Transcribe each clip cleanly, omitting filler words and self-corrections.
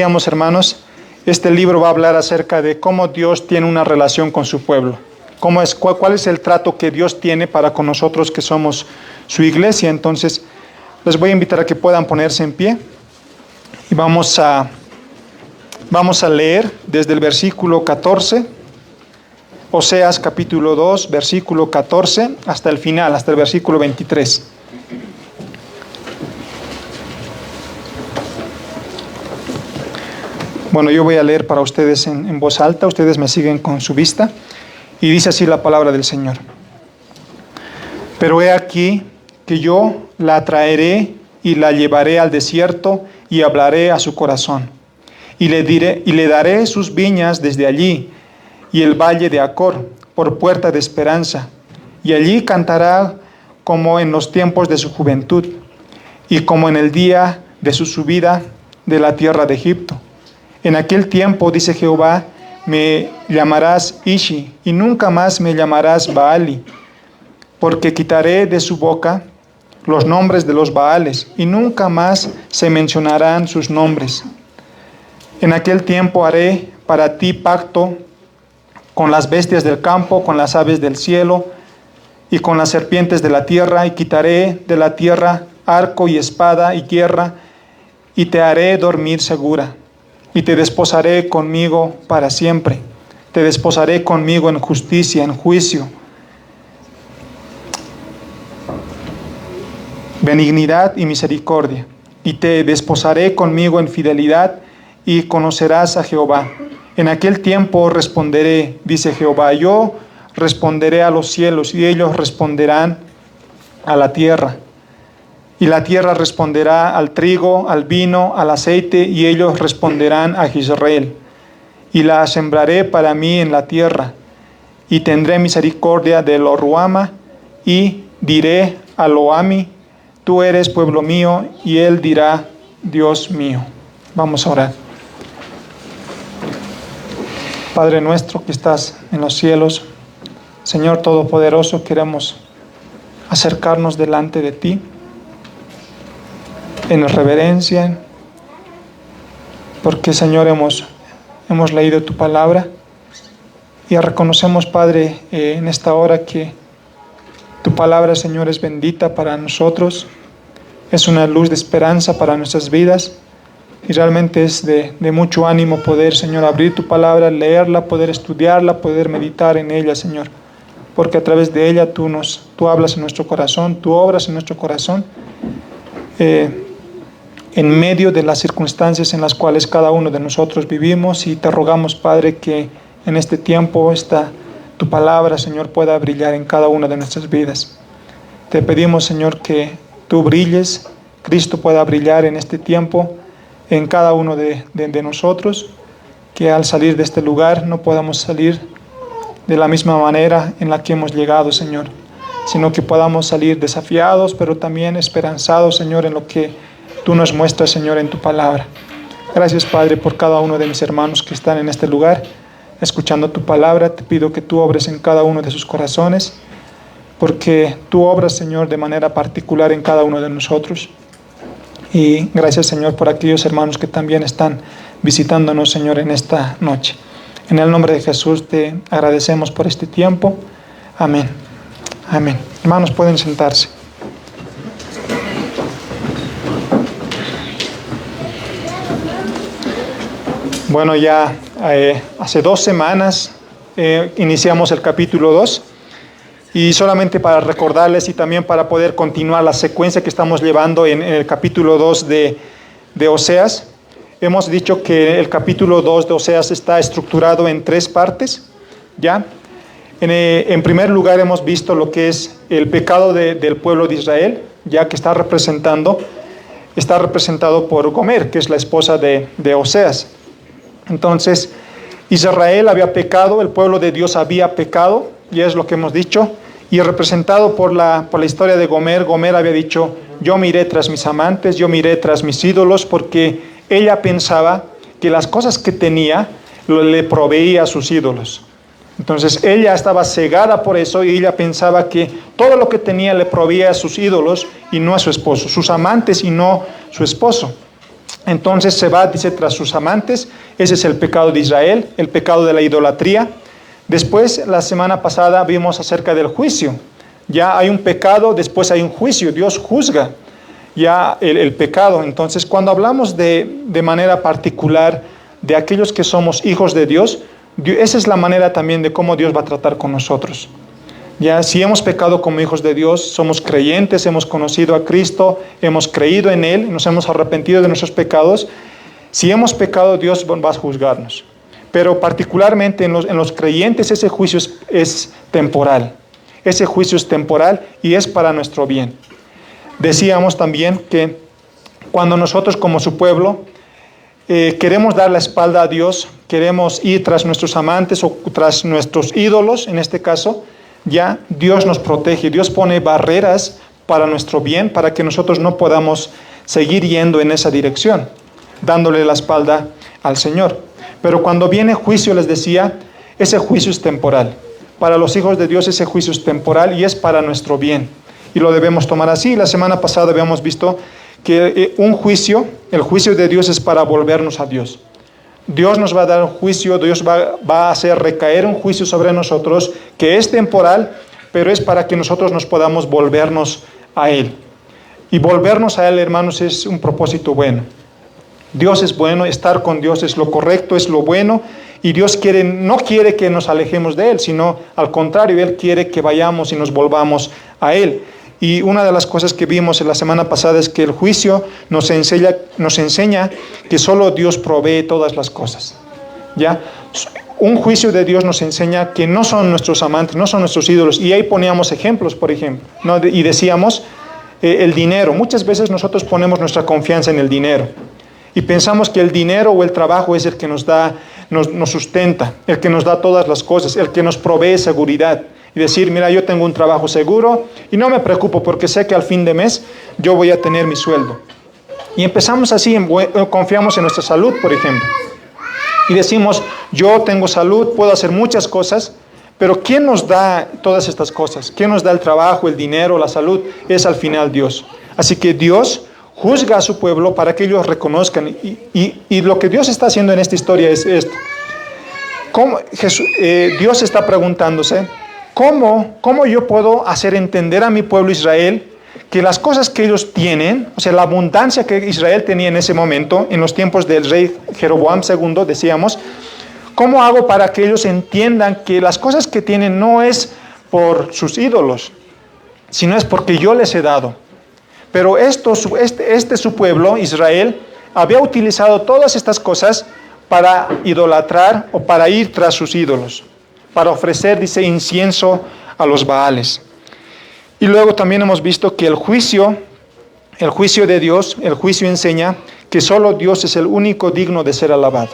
Hermanos, este libro va a hablar acerca de cómo Dios tiene una relación con su pueblo. Cuál es el trato que Dios tiene para con nosotros que somos su iglesia. Entonces, les voy a invitar a que puedan ponerse en pie y vamos a leer desde el versículo 14, Oseas capítulo 2, versículo 14, hasta el final, hasta el versículo 23. Bueno, yo voy a leer para ustedes en voz alta, ustedes me siguen con su vista, y dice así la palabra del Señor. Pero he aquí que yo la traeré y la llevaré al desierto y hablaré a su corazón, y le daré sus viñas desde allí, y el valle de Acor por puerta de esperanza, y allí cantará como en los tiempos de su juventud, y como en el día de su subida de la tierra de Egipto. En aquel tiempo, dice Jehová, me llamarás Ishi, y nunca más me llamarás Baali, porque quitaré de su boca los nombres de los Baales, y nunca más se mencionarán sus nombres. En aquel tiempo haré para ti pacto con las bestias del campo, con las aves del cielo, y con las serpientes de la tierra, y quitaré de la tierra arco y espada y guerra, y te haré dormir segura. Y te desposaré conmigo para siempre. Te desposaré conmigo en justicia, en juicio. Benignidad y misericordia. Y te desposaré conmigo en fidelidad y conocerás a Jehová. En aquel tiempo responderé, dice Jehová, yo responderé a los cielos y ellos responderán a la tierra. Y la tierra responderá al trigo, al vino, al aceite, y ellos responderán a Israel. Y la sembraré para mí en la tierra, y tendré misericordia de lo Ruama, y diré a Loami, tú eres pueblo mío, y él dirá, Dios mío. Vamos a orar. Padre nuestro que estás en los cielos, Señor Todopoderoso, queremos acercarnos delante de ti, en reverencia, porque Señor hemos leído tu palabra y reconocemos, Padre, en esta hora que tu palabra, Señor, es bendita para nosotros, es una luz de esperanza para nuestras vidas y realmente es de mucho ánimo poder, Señor, abrir tu palabra, leerla, poder estudiarla, poder meditar en ella, Señor, porque a través de ella tú hablas en nuestro corazón, tú obras en nuestro corazón, en medio de las circunstancias en las cuales cada uno de nosotros vivimos, y te rogamos, Padre, que en este tiempo tu palabra, Señor, pueda brillar en cada una de nuestras vidas. Te pedimos, Señor, que tú brilles, Cristo pueda brillar en este tiempo en cada uno de nosotros, que al salir de este lugar no podamos salir de la misma manera en la que hemos llegado, Señor, sino que podamos salir desafiados, pero también esperanzados, Señor, en lo que tú nos muestras, Señor, en tu palabra. Gracias, Padre, por cada uno de mis hermanos que están en este lugar, escuchando tu palabra. Te pido que tú obres en cada uno de sus corazones, porque tú obras, Señor, de manera particular en cada uno de nosotros. Y gracias, Señor, por aquellos hermanos que también están visitándonos, Señor, en esta noche. En el nombre de Jesús te agradecemos por este tiempo. Amén. Amén. Hermanos, pueden sentarse. Bueno, ya hace 2 semanas iniciamos el capítulo 2, y solamente para recordarles y también para poder continuar la secuencia que estamos llevando en el capítulo 2 de Oseas, hemos dicho que el capítulo 2 de Oseas está estructurado en 3 partes, ¿ya? En primer lugar hemos visto lo que es el pecado del pueblo de Israel, ya que está representado por Gomer, que es la esposa de Oseas. Entonces, Israel había pecado, el pueblo de Dios había pecado, y es lo que hemos dicho, y representado por la historia de Gomer. Gomer había dicho, yo miré tras mis amantes, yo miré tras mis ídolos, porque ella pensaba que las cosas que tenía le proveía a sus ídolos. Entonces ella estaba cegada por eso, y ella pensaba que todo lo que tenía le proveía a sus ídolos y no a su esposo, sus amantes y no su esposo. Entonces se va, dice, tras sus amantes. Ese es el pecado de Israel, el pecado de la idolatría. Después, la semana pasada vimos acerca del juicio. Ya hay un pecado, después hay un juicio. Dios juzga ya el pecado. Entonces, cuando hablamos de manera particular de aquellos que somos hijos de Dios, esa es la manera también de cómo Dios va a tratar con nosotros. Ya, si hemos pecado como hijos de Dios, somos creyentes, hemos conocido a Cristo, hemos creído en Él, nos hemos arrepentido de nuestros pecados. Si hemos pecado, Dios va a juzgarnos. Pero particularmente en los creyentes ese juicio es temporal. Ese juicio es temporal y es para nuestro bien. Decíamos también que cuando nosotros como su pueblo queremos dar la espalda a Dios, queremos ir tras nuestros amantes o tras nuestros ídolos, en este caso, ya Dios nos protege, Dios pone barreras para nuestro bien, para que nosotros no podamos seguir yendo en esa dirección, dándole la espalda al Señor. Pero cuando viene juicio, les decía, ese juicio es temporal. Para los hijos de Dios ese juicio es temporal y es para nuestro bien. Y lo debemos tomar así. La semana pasada habíamos visto que el juicio de Dios es para volvernos a Dios. Dios nos va a dar un juicio, Dios va a hacer recaer un juicio sobre nosotros que es temporal, pero es para que nosotros nos podamos volvernos a Él. Y volvernos a Él, hermanos, es un propósito bueno. Dios es bueno, estar con Dios es lo correcto, es lo bueno, y Dios no quiere que nos alejemos de Él, sino al contrario, Él quiere que vayamos y nos volvamos a Él. Y una de las cosas que vimos en la semana pasada es que el juicio nos enseña que solo Dios provee todas las cosas. ¿Ya? Un juicio de Dios nos enseña que no son nuestros amantes, no son nuestros ídolos. Y ahí poníamos ejemplos, por ejemplo, ¿no? Y decíamos el dinero. Muchas veces nosotros ponemos nuestra confianza en el dinero. Y pensamos que el dinero o el trabajo es el que nos sustenta, el que nos da todas las cosas, el que nos provee seguridad. Y decir, mira, yo tengo un trabajo seguro y no me preocupo porque sé que al fin de mes yo voy a tener mi sueldo. Y empezamos así, confiamos en nuestra salud, por ejemplo. Y decimos, yo tengo salud, puedo hacer muchas cosas, pero ¿quién nos da todas estas cosas? ¿Quién nos da el trabajo, el dinero, la salud? Es al final Dios. Así que Dios juzga a su pueblo para que ellos reconozcan. Y lo que Dios está haciendo en esta historia es esto. Dios está preguntándose, ¿cómo yo puedo hacer entender a mi pueblo Israel que las cosas que ellos tienen, o sea, la abundancia que Israel tenía en ese momento, en los tiempos del rey Jeroboam II, decíamos, ¿cómo hago para que ellos entiendan que las cosas que tienen no es por sus ídolos, sino es porque yo les he dado? Pero su pueblo, Israel, había utilizado todas estas cosas para idolatrar o para ir tras sus ídolos, para ofrecer, dice, incienso a los Baales. Y luego también hemos visto que el juicio de Dios, el juicio enseña que solo Dios es el único digno de ser alabado.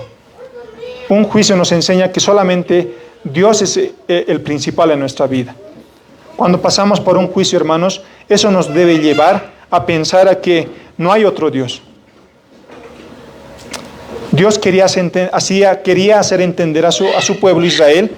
Un juicio nos enseña que solamente Dios es el principal en nuestra vida. Cuando pasamos por un juicio, hermanos, eso nos debe llevar a pensar a que no hay otro Dios. Dios quería hacer entender a su pueblo Israel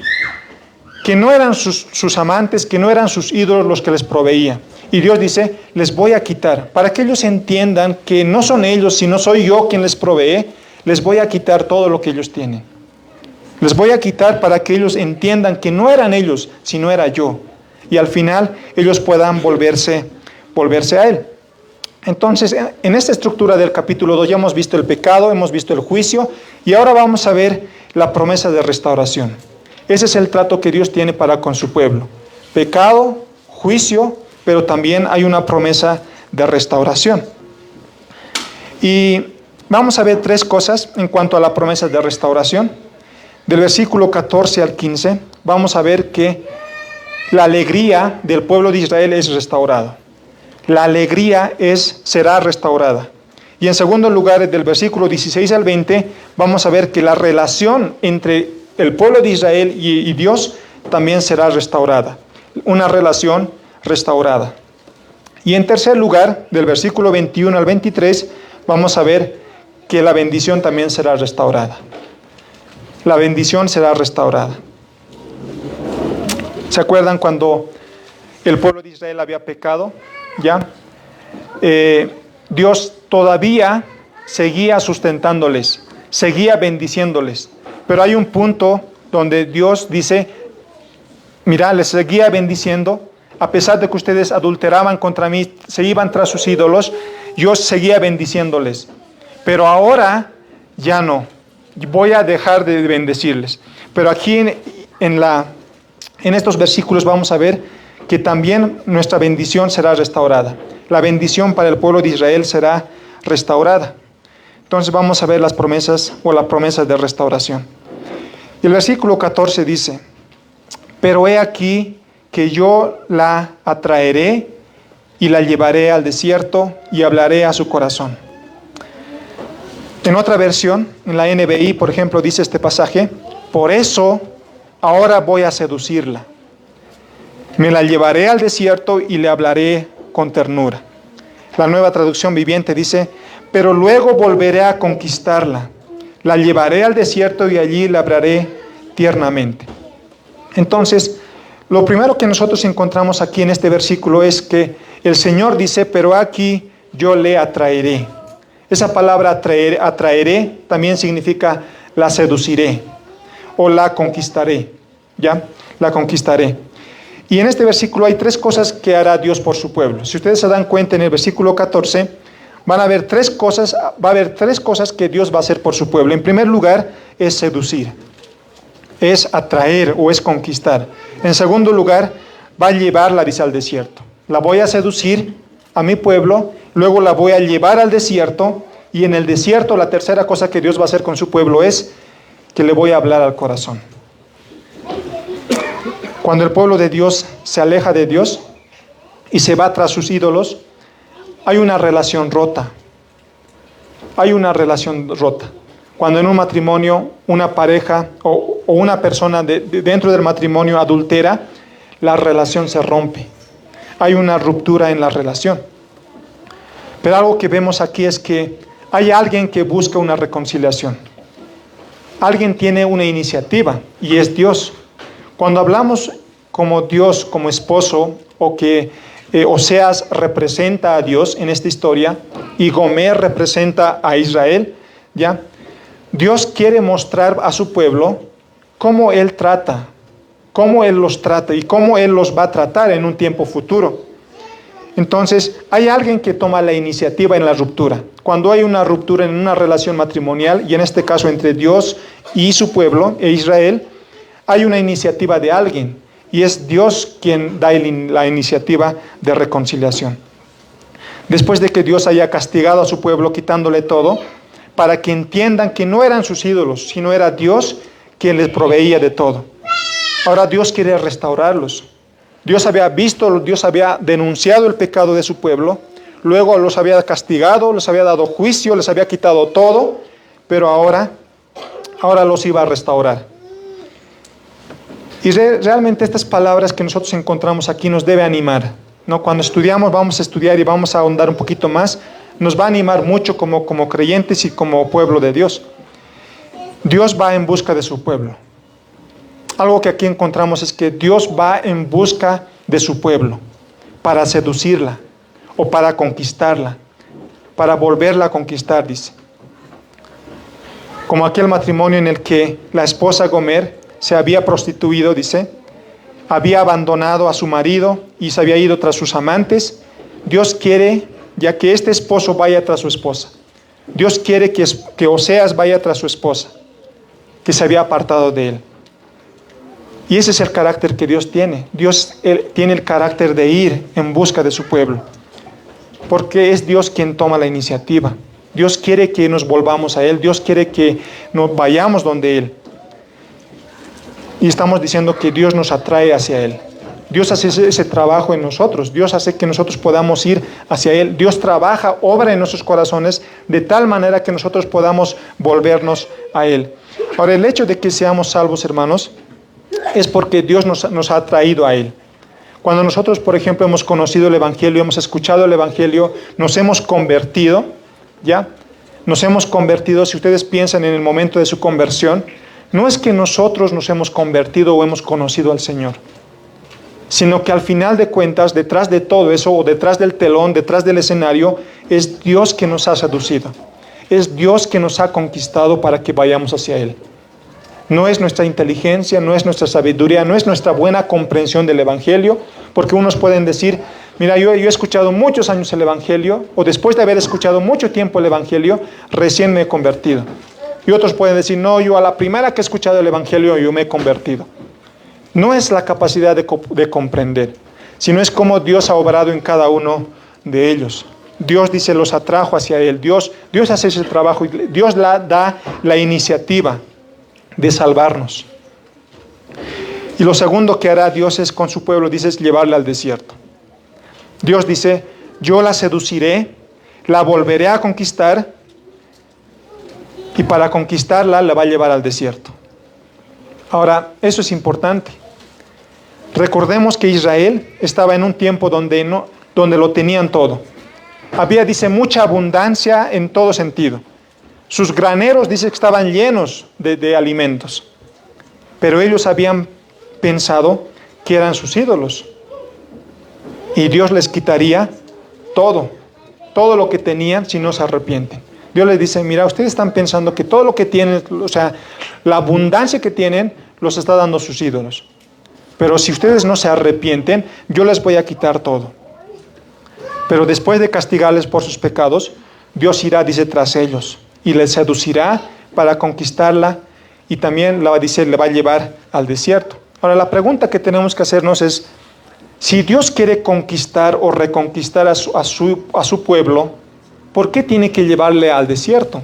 que no eran sus amantes, que no eran sus ídolos los que les proveían. Y Dios dice, les voy a quitar. Para que ellos entiendan que no son ellos, sino soy yo quien les provee, les voy a quitar todo lo que ellos tienen. Les voy a quitar para que ellos entiendan que no eran ellos, sino era yo. Y al final ellos puedan volverse a Él. Entonces, en esta estructura del capítulo 2 ya hemos visto el pecado, hemos visto el juicio, y ahora vamos a ver la promesa de restauración. Ese es el trato que Dios tiene para con su pueblo. Pecado, juicio, pero también hay una promesa de restauración. Y vamos a ver tres cosas en cuanto a la promesa de restauración. Del versículo 14 al 15, vamos a ver que la alegría del pueblo de Israel es restaurada. La alegría será restaurada. Y en segundo lugar, del versículo 16 al 20, vamos a ver que la relación entre el pueblo de Israel y Dios también será restaurada. Una relación restaurada. Y en tercer lugar, del versículo 21 al 23, vamos a ver que la bendición también será restaurada. La bendición será restaurada. ¿Se acuerdan cuando el pueblo de Israel había pecado? ¿Ya? Dios todavía seguía sustentándoles, seguía bendiciéndoles. Pero hay un punto donde Dios dice, mira, les seguía bendiciendo, a pesar de que ustedes adulteraban contra mí, se iban tras sus ídolos, yo seguía bendiciéndoles. Pero ahora ya no, voy a dejar de bendecirles. Pero aquí en estos versículos vamos a ver que también nuestra bendición será restaurada. La bendición para el pueblo de Israel será restaurada. Entonces vamos a ver las promesas o la promesa de restauración. Y el versículo 14 dice, pero he aquí que yo la atraeré y la llevaré al desierto y hablaré a su corazón. En otra versión, en la NBI, por ejemplo, dice este pasaje, por eso ahora voy a seducirla. Me la llevaré al desierto y le hablaré con ternura. La Nueva Traducción Viviente dice, pero luego volveré a conquistarla. La llevaré al desierto y allí la hablaré tiernamente. Entonces, lo primero que nosotros encontramos aquí en este versículo es que el Señor dice, pero aquí yo le atraeré. Esa palabra atraeré también significa la seduciré o la conquistaré. ¿Ya? La conquistaré. Y en este versículo hay tres cosas que hará Dios por su pueblo. Si ustedes se dan cuenta en el versículo 14, va a haber tres cosas que Dios va a hacer por su pueblo. En primer lugar, es seducir, es atraer o es conquistar. En segundo lugar, va a llevarla, dice, al desierto. La voy a seducir a mi pueblo, luego la voy a llevar al desierto, y en el desierto la tercera cosa que Dios va a hacer con su pueblo es que le voy a hablar al corazón. Cuando el pueblo de Dios se aleja de Dios y se va tras sus ídolos, hay una relación rota. Hay una relación rota. Cuando en un matrimonio una pareja o una persona dentro del matrimonio adultera, la relación se rompe. Hay una ruptura en la relación. Pero algo que vemos aquí es que hay alguien que busca una reconciliación. Alguien tiene una iniciativa y es Dios. Cuando hablamos como Dios, como esposo, o que Oseas representa a Dios en esta historia y Gomer representa a Israel, ¿ya? Dios quiere mostrar a su pueblo cómo Él trata, cómo Él los trata y cómo Él los va a tratar en un tiempo futuro. Entonces, hay alguien que toma la iniciativa en la ruptura. Cuando hay una ruptura en una relación matrimonial, y en este caso entre Dios y su pueblo, e Israel, hay una iniciativa de alguien, y es Dios quien da la iniciativa de reconciliación. Después de que Dios haya castigado a su pueblo quitándole todo, para que entiendan que no eran sus ídolos, sino era Dios quien les proveía de todo. Ahora Dios quiere restaurarlos. Dios había visto, Dios había denunciado el pecado de su pueblo, luego los había castigado, les había dado juicio, les había quitado todo, pero ahora los iba a restaurar. Y realmente estas palabras que nosotros encontramos aquí nos debe animar, ¿no? Cuando estudiamos, vamos a estudiar y vamos a ahondar un poquito más, nos va a animar mucho como creyentes y como pueblo de Dios. Dios va en busca de su pueblo. Algo que aquí encontramos es que Dios va en busca de su pueblo para seducirla o para conquistarla, para volverla a conquistar, dice. Como aquel matrimonio en el que la esposa Gomer se había prostituido, dice, había abandonado a su marido y se había ido tras sus amantes. Dios quiere ya que este esposo vaya tras su esposa. Dios quiere que Oseas vaya tras su esposa, que se había apartado de él. Y ese es el carácter que Dios tiene. Dios tiene el carácter de ir en busca de su pueblo, porque es Dios quien toma la iniciativa. Dios quiere que nos volvamos a Él. Dios quiere que nos vayamos donde Él. Y estamos diciendo que Dios nos atrae hacia Él. Dios hace ese trabajo en nosotros. Dios hace que nosotros podamos ir hacia Él. Dios trabaja, obra en nuestros corazones de tal manera que nosotros podamos volvernos a Él. Ahora, el hecho de que seamos salvos, hermanos, es porque Dios nos ha traído a Él. Cuando nosotros, por ejemplo, hemos conocido el Evangelio, hemos escuchado el Evangelio, nos hemos convertido, ¿ya? Nos hemos convertido, si ustedes piensan en el momento de su conversión, no es que nosotros nos hemos convertido o hemos conocido al Señor, sino que al final de cuentas, detrás de todo eso, o detrás del telón, detrás del escenario, es Dios que nos ha seducido. es Dios que nos ha conquistado para que vayamos hacia Él. No es nuestra inteligencia, no es nuestra sabiduría, no es nuestra buena comprensión del Evangelio, porque unos pueden decir, mira, yo he escuchado muchos años el Evangelio, o después de haber escuchado mucho tiempo el Evangelio, recién me he convertido. Y otros pueden decir, no, yo a la primera que he escuchado el Evangelio, yo me he convertido. No es la capacidad de comprender, sino es cómo Dios ha obrado en cada uno de ellos. Dios dice, los atrajo hacia Él. Dios hace ese trabajo y Dios da la iniciativa de salvarnos. Y lo segundo que hará Dios es con su pueblo, dice, es llevarle al desierto. Dios dice, yo la seduciré, la volveré a conquistar y para conquistarla la va a llevar al desierto. Ahora, eso es importante. Recordemos que Israel estaba en un tiempo donde lo tenían todo. Había, dice, mucha abundancia en todo sentido. Sus graneros, dice, que estaban llenos de alimentos. Pero ellos habían pensado que eran sus ídolos. Y Dios les quitaría todo lo que tenían si no se arrepienten. Dios les dice, mira, ustedes están pensando que todo lo que tienen, o sea, la abundancia que tienen, los está dando sus ídolos. Pero si ustedes no se arrepienten, yo les voy a quitar todo. Pero después de castigarles por sus pecados, Dios irá, dice, tras ellos y les seducirá para conquistarla y también le va a llevar al desierto. Ahora, la pregunta que tenemos que hacernos es, si Dios quiere conquistar o reconquistar a su pueblo, ¿por qué tiene que llevarle al desierto?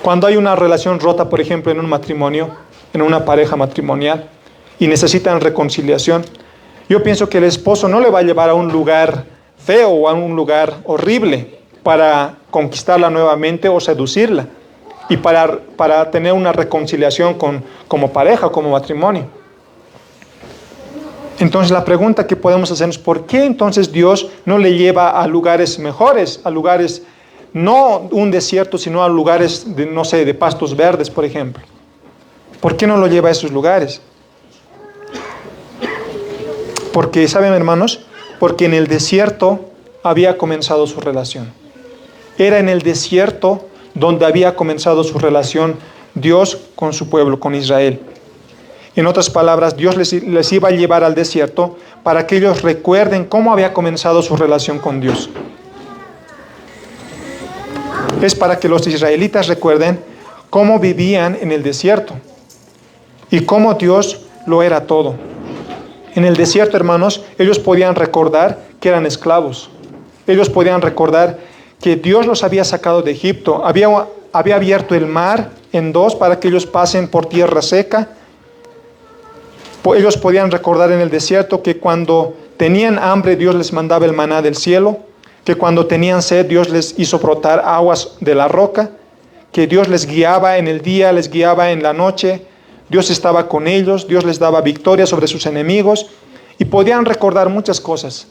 Cuando hay una relación rota, por ejemplo, en un matrimonio, en una pareja matrimonial, y necesitan reconciliación, yo pienso que el esposo no le va a llevar a un lugar feo o a un lugar horrible para conquistarla nuevamente o seducirla y para tener una reconciliación como pareja, como matrimonio. Entonces la pregunta que podemos hacer es, ¿por qué entonces Dios no le lleva a lugares mejores, a lugares, no un desierto, sino a lugares de, no sé, de pastos verdes, por ejemplo? ¿Por qué no lo lleva a esos lugares? Porque, ¿saben, hermanos? Porque en el desierto había comenzado su relación. Era en el desierto donde había comenzado su relación Dios con su pueblo, con Israel. En otras palabras, Dios les iba a llevar al desierto para que ellos recuerden cómo había comenzado su relación con Dios. Es para que los israelitas recuerden cómo vivían en el desierto y cómo Dios lo era todo. En el desierto, hermanos, ellos podían recordar que eran esclavos. Ellos podían recordar que Dios los había sacado de Egipto. Había abierto el mar en dos para que ellos pasen por tierra seca. Ellos podían recordar en el desierto que cuando tenían hambre, Dios les mandaba el maná del cielo. Que cuando tenían sed, Dios les hizo brotar aguas de la roca. Que Dios les guiaba en el día, les guiaba en la noche. Dios estaba con ellos, Dios les daba victoria sobre sus enemigos y podían recordar muchas cosas.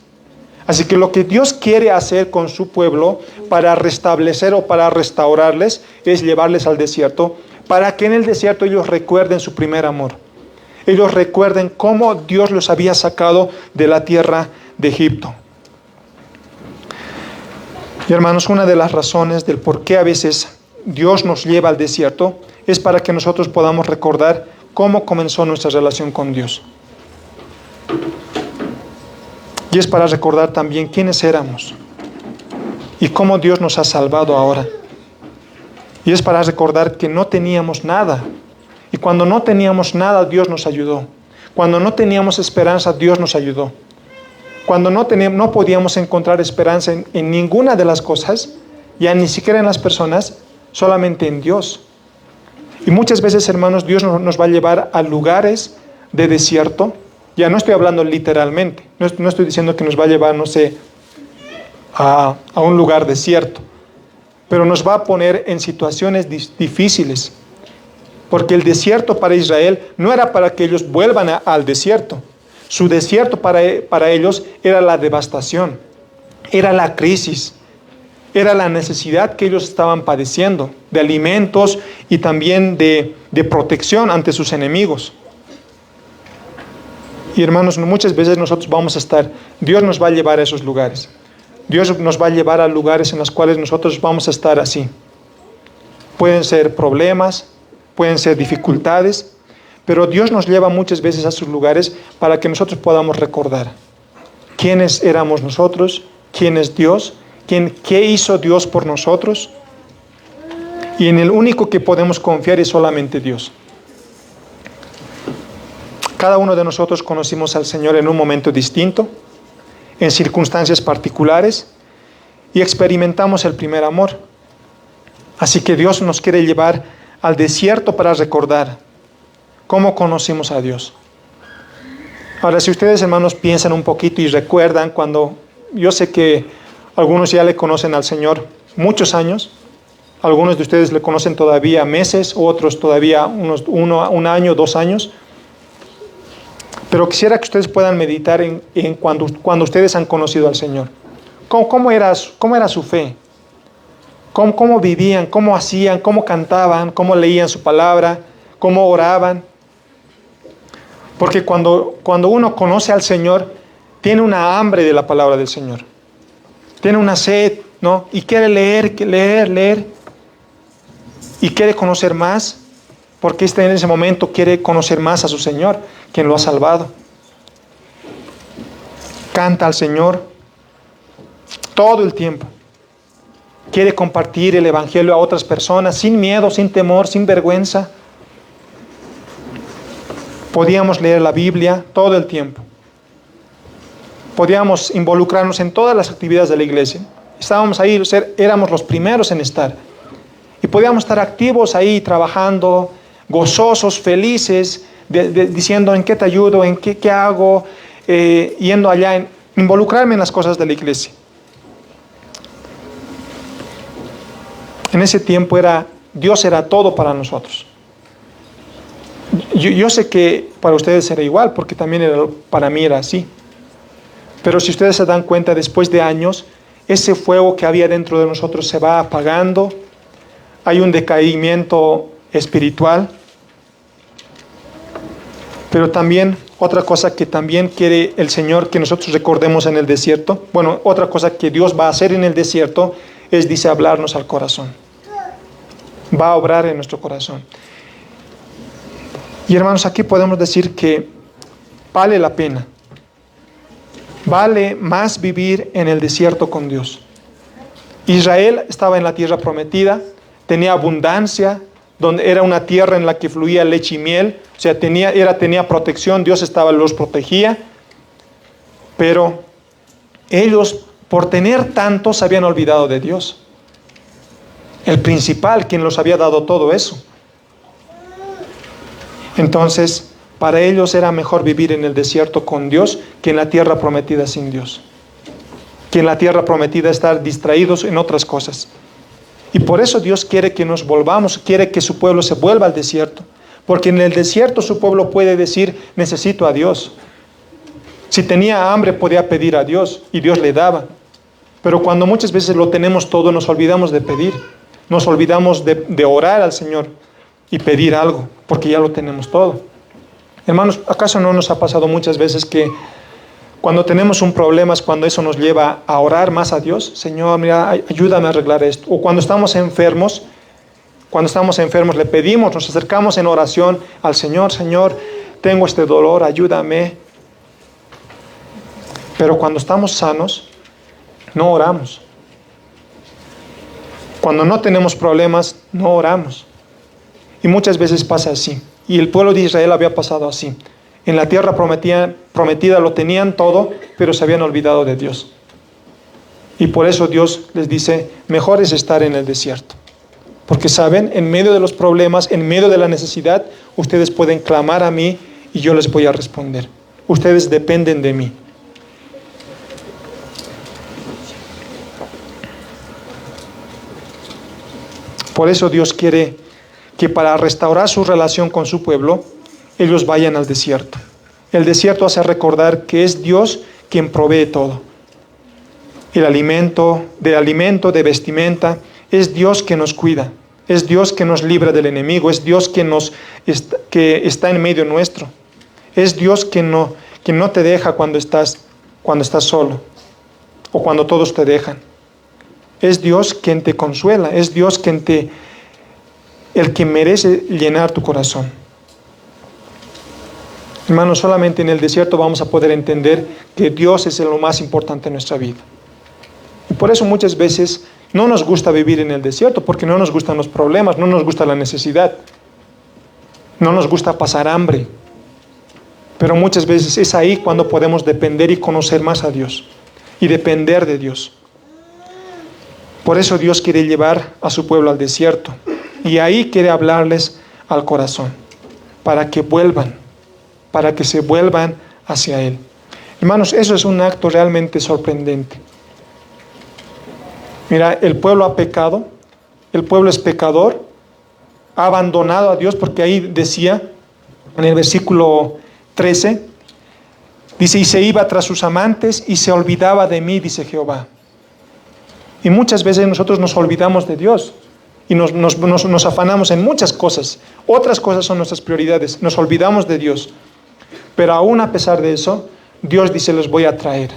Así que lo que Dios quiere hacer con su pueblo para restablecer o para restaurarles es llevarles al desierto para que en el desierto ellos recuerden su primer amor. Ellos recuerden cómo Dios los había sacado de la tierra de Egipto. Y hermanos, una de las razones del por qué a veces Dios nos lleva al desierto es para que nosotros podamos recordar cómo comenzó nuestra relación con Dios. Y es para recordar también quiénes éramos y cómo Dios nos ha salvado ahora. Y es para recordar que no teníamos nada. Y cuando no teníamos nada, Dios nos ayudó. Cuando no teníamos esperanza, Dios nos ayudó. Cuando no podíamos encontrar esperanza en ninguna de las cosas, ya ni siquiera en las personas, solamente en Dios. Y muchas veces, hermanos, Dios nos va a llevar a lugares de desierto. Ya no estoy hablando literalmente. No estoy diciendo que nos va a llevar, no sé, a un lugar desierto. Pero nos va a poner en situaciones difíciles. Porque el desierto para Israel no era para que ellos vuelvan al desierto. Su desierto para ellos era la devastación. Era la crisis. Era la necesidad que ellos estaban padeciendo de alimentos y también de protección ante sus enemigos. Y hermanos, muchas veces nosotros vamos a estar, Dios nos va a llevar a esos lugares. Dios nos va a llevar a lugares en los cuales nosotros vamos a estar así. Pueden ser problemas, pueden ser dificultades, pero Dios nos lleva muchas veces a sus lugares para que nosotros podamos recordar quiénes éramos nosotros, quién es Dios, qué hizo Dios por nosotros. Y en el único que podemos confiar es solamente Dios. Cada uno de nosotros conocimos al Señor en un momento distinto, en circunstancias particulares, y experimentamos el primer amor. Así que Dios nos quiere llevar al desierto para recordar cómo conocimos a Dios. Ahora, si ustedes, hermanos, piensan un poquito y recuerdan cuando, yo sé que algunos ya le conocen al Señor muchos años, algunos de ustedes le conocen todavía meses, otros todavía un año, 2 años. Pero quisiera que ustedes puedan meditar en cuando ustedes han conocido al Señor. ¿Cómo era su fe? ¿Cómo vivían? ¿Cómo hacían? ¿Cómo cantaban? ¿Cómo leían su palabra? ¿Cómo oraban? Porque cuando uno conoce al Señor, tiene una hambre de la palabra del Señor. Tiene una sed, ¿no? Y quiere leer. Y quiere conocer más. Porque en ese momento quiere conocer más a su Señor, quien lo ha salvado. Canta al Señor todo el tiempo. Quiere compartir el Evangelio a otras personas sin miedo, sin temor, sin vergüenza. Podíamos leer la Biblia todo el tiempo. Podíamos involucrarnos en todas las actividades de la iglesia. Estábamos ahí, éramos los primeros en estar. Y podíamos estar activos ahí, trabajando, gozosos, felices, diciendo en qué te ayudo, en qué hago, yendo allá, involucrarme en las cosas de la iglesia. En ese tiempo Dios era todo para nosotros. Yo sé que para ustedes era igual, porque también para mí era así. Pero si ustedes se dan cuenta, después de años, ese fuego que había dentro de nosotros se va apagando. Hay un decaimiento espiritual. Pero también, otra cosa que también quiere el Señor que nosotros recordemos en el desierto, bueno, otra cosa que Dios va a hacer en el desierto es, dice, hablarnos al corazón. Va a obrar en nuestro corazón. Y hermanos, aquí podemos decir que vale la pena. Vale más vivir en el desierto con Dios. Israel estaba en la tierra prometida, tenía abundancia, donde era una tierra en la que fluía leche y miel, o sea, tenía protección, Dios los protegía, pero ellos, por tener tanto, se habían olvidado de Dios, el principal, quien los había dado todo eso. Entonces, para ellos era mejor vivir en el desierto con Dios que en la tierra prometida sin Dios, que en la tierra prometida estar distraídos en otras cosas. Y por eso Dios quiere que nos volvamos, quiere que su pueblo se vuelva al desierto. Porque en el desierto su pueblo puede decir, necesito a Dios. Si tenía hambre podía pedir a Dios y Dios le daba. Pero cuando muchas veces lo tenemos todo, nos olvidamos de pedir. Nos olvidamos de orar al Señor y pedir algo, porque ya lo tenemos todo. Hermanos, ¿acaso no nos ha pasado muchas veces que cuando tenemos un problema es cuando eso nos lleva a orar más a Dios? Señor, mira, ayúdame a arreglar esto. O cuando estamos enfermos le pedimos, nos acercamos en oración al Señor. Señor, tengo este dolor, ayúdame. Pero cuando estamos sanos, no oramos. Cuando no tenemos problemas, no oramos. Y muchas veces pasa así. Y el pueblo de Israel había pasado así. En la tierra prometida lo tenían todo, pero se habían olvidado de Dios. Y por eso Dios les dice, mejor es estar en el desierto. Porque saben, en medio de los problemas, en medio de la necesidad, ustedes pueden clamar a mí y yo les voy a responder. Ustedes dependen de mí. Por eso Dios quiere que para restaurar su relación con su pueblo, ellos vayan al desierto. El desierto hace recordar que es Dios quien provee todo. De alimento, de vestimenta, es Dios que nos cuida. Es Dios que nos libra del enemigo. Es Dios que está en medio nuestro. Es Dios que no te deja cuando estás solo. o cuando todos te dejan. Es Dios quien te consuela, es Dios el que merece llenar tu corazón. Hermanos, solamente en el desierto vamos a poder entender que Dios es lo más importante en nuestra vida. Y por eso muchas veces no nos gusta vivir en el desierto, porque no nos gustan los problemas, no nos gusta la necesidad, no nos gusta pasar hambre. Pero muchas veces es ahí cuando podemos depender y conocer más a Dios y depender de Dios. Por eso Dios quiere llevar a su pueblo al desierto y ahí quiere hablarles al corazón para que vuelvan, para que se vuelvan hacia Él. Hermanos, eso es un acto realmente sorprendente. Mira, el pueblo ha pecado, el pueblo es pecador, ha abandonado a Dios, porque ahí decía, en el versículo 13, dice, y se iba tras sus amantes y se olvidaba de mí, dice Jehová. Y muchas veces nosotros nos olvidamos de Dios y nos afanamos en muchas cosas. Otras cosas son nuestras prioridades, nos olvidamos de Dios. Pero aún a pesar de eso, Dios dice, los voy a traer.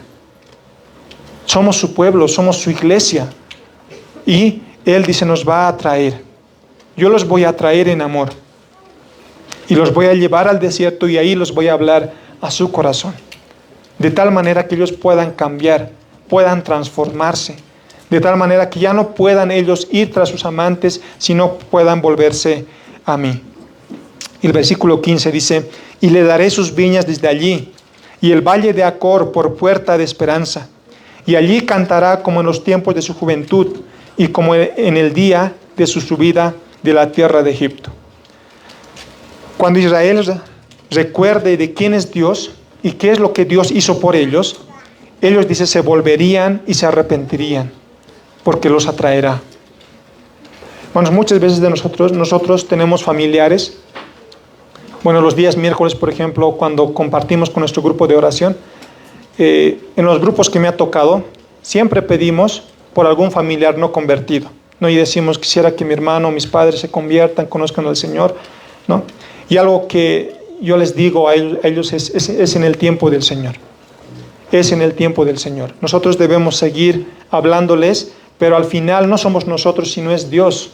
Somos su pueblo, somos su iglesia. Y Él dice, nos va a traer. Yo los voy a traer en amor. Y los voy a llevar al desierto y ahí los voy a hablar a su corazón. De tal manera que ellos puedan cambiar, puedan transformarse. De tal manera que ya no puedan ellos ir tras sus amantes, sino puedan volverse a mí. Y el versículo 15 dice, y le daré sus viñas desde allí, y el valle de Acor por puerta de esperanza. Y allí cantará como en los tiempos de su juventud, y como en el día de su subida de la tierra de Egipto. Cuando Israel recuerde de quién es Dios y qué es lo que Dios hizo por ellos, ellos, dice, se volverían y se arrepentirían, porque los atraerá. Bueno, muchas veces de nosotros tenemos familiares. Bueno, los días miércoles, por ejemplo, cuando compartimos con nuestro grupo de oración, en los grupos que me ha tocado, siempre pedimos por algún familiar no convertido, ¿no? Y decimos, quisiera que mi hermano o mis padres se conviertan, conozcan al Señor, ¿no? Y algo que yo les digo a ellos es en el tiempo del Señor. Es en el tiempo del Señor. Nosotros debemos seguir hablándoles, pero al final no somos nosotros, sino es Dios.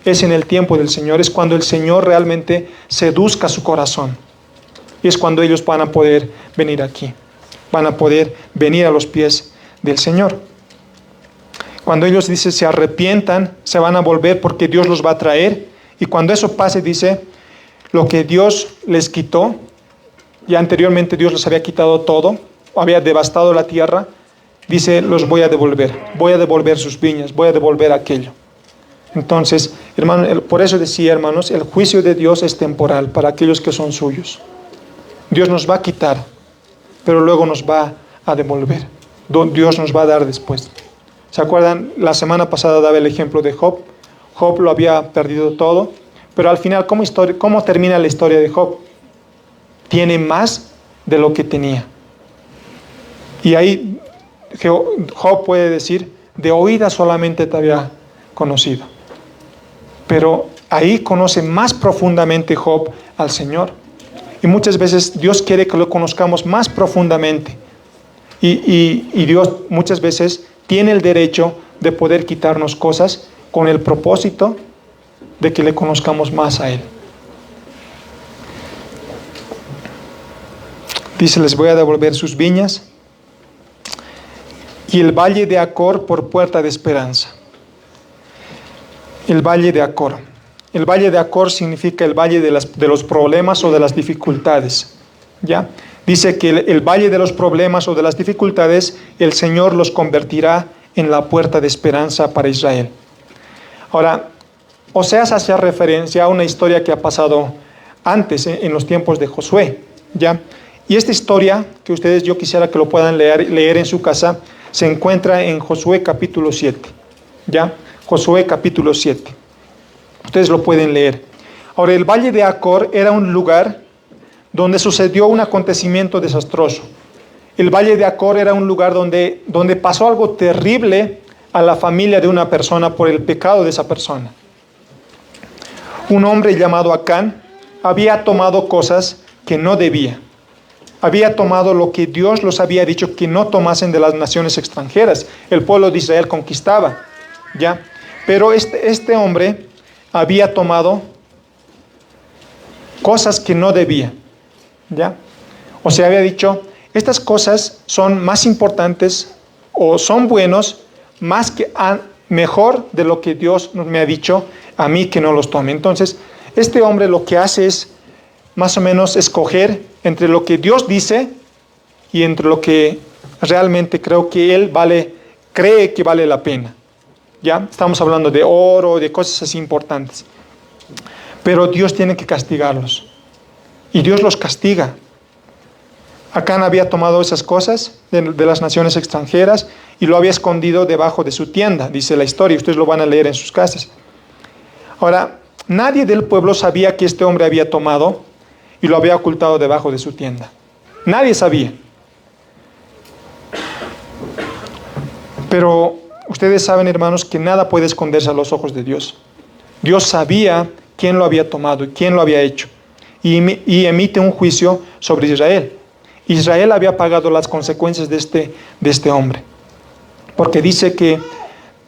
Es en el tiempo del Señor, es cuando el Señor realmente seduzca su corazón. Y es cuando ellos van a poder venir aquí, van a poder venir a los pies del Señor. Cuando ellos, dice, se arrepientan, se van a volver porque Dios los va a traer. Y cuando eso pase, dice, lo que Dios les quitó, ya anteriormente Dios les había quitado todo, había devastado la tierra, dice, los voy a devolver sus viñas, voy a devolver aquello. Entonces, hermano, por eso decía, hermanos, el juicio de Dios es temporal para aquellos que son suyos. Dios nos va a quitar, pero luego nos va a devolver. Dios nos va a dar después. ¿Se acuerdan? La semana pasada daba el ejemplo de Job. Job lo había perdido todo, pero al final, ¿cómo termina la historia de Job? Tiene más de lo que tenía. Y ahí Job puede decir, de oída solamente te había conocido. Pero ahí conoce más profundamente Job al Señor. Y muchas veces Dios quiere que lo conozcamos más profundamente. Y Dios muchas veces tiene el derecho de poder quitarnos cosas con el propósito de que le conozcamos más a Él. Dice, les voy a devolver sus viñas y el valle de Acor por puerta de esperanza. El valle de Acor. El valle de Acor significa el valle de los problemas o de las dificultades. ¿Ya? Dice que el valle de los problemas o de las dificultades, el Señor los convertirá en la puerta de esperanza para Israel. Ahora, Oseas hacía referencia a una historia que ha pasado antes, en los tiempos de Josué, ¿ya? Y esta historia, que yo quisiera que lo puedan leer en su casa, se encuentra en Josué capítulo 7, ¿ya? Josué capítulo 7. Ustedes lo pueden leer. Ahora, el valle de Acor era un lugar donde sucedió un acontecimiento desastroso. El valle de Acor era un lugar donde pasó algo terrible a la familia de una persona por el pecado de esa persona. Un hombre llamado Acán había tomado cosas que no debía. había tomado lo que Dios los había dicho que no tomasen de las naciones extranjeras. El pueblo de Israel conquistaba, ¿ya? Pero este hombre había tomado cosas que no debía, ¿ya? O sea, había dicho, estas cosas son más importantes o son buenos, mejor de lo que Dios me ha dicho a mí que no los tome. Entonces, este hombre lo que hace es más o menos escoger entre lo que Dios dice y entre lo que realmente creo que él cree que vale la pena. ¿Ya? Estamos hablando de oro, de cosas así importantes. Pero Dios tiene que castigarlos. Y Dios los castiga. Acán había tomado esas cosas de las naciones extranjeras y lo había escondido debajo de su tienda, dice la historia. Ustedes lo van a leer en sus casas. Ahora, nadie del pueblo sabía que este hombre había tomado y lo había ocultado debajo de su tienda. Nadie sabía. Pero ustedes saben, hermanos, que nada puede esconderse a los ojos de Dios. Dios sabía quién lo había tomado y quién lo había hecho. Y emite un juicio sobre Israel. Israel había pagado las consecuencias de este hombre. Porque dice que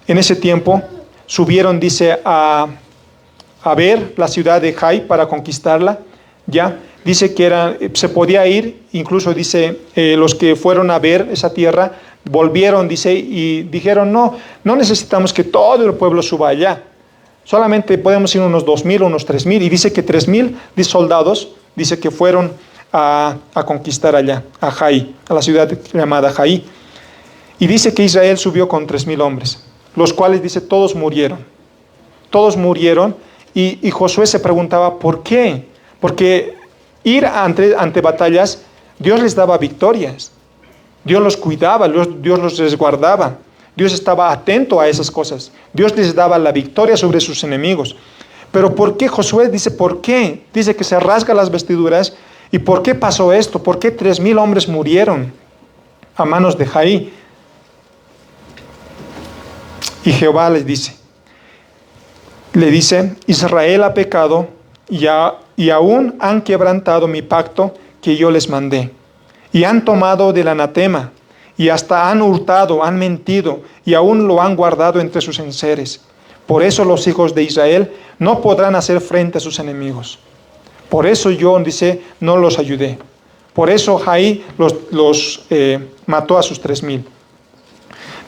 en ese tiempo subieron, dice, a ver la ciudad de Jai para conquistarla. Ya dice que se podía ir, incluso dice, los que fueron a ver esa tierra, volvieron, dice, y dijeron, no necesitamos que todo el pueblo suba allá. Solamente podemos ir unos 2,000, unos 3,000. Y dice que 3,000 soldados, dice que fueron a conquistar allá, a Jai, a la ciudad llamada Jai. Y dice que Israel subió con 3,000 hombres, los cuales, dice, todos murieron. Todos murieron. Y Josué se preguntaba, ¿por qué? Porque ir ante batallas, Dios les daba victorias. Dios los cuidaba, Dios los resguardaba. Dios estaba atento a esas cosas. Dios les daba la victoria sobre sus enemigos. Pero ¿por qué Josué dice por qué? Dice que se rasga las vestiduras. ¿Y por qué pasó esto? ¿Por qué 3,000 hombres murieron a manos de Jai? Y Jehová le dice, Israel ha pecado y aún han quebrantado mi pacto que yo les mandé. Y han tomado del anatema, y hasta han hurtado, han mentido, y aún lo han guardado entre sus enseres. Por eso los hijos de Israel no podrán hacer frente a sus enemigos. Por eso yo, dice, no los ayudé. Por eso Jai los mató a sus 3,000.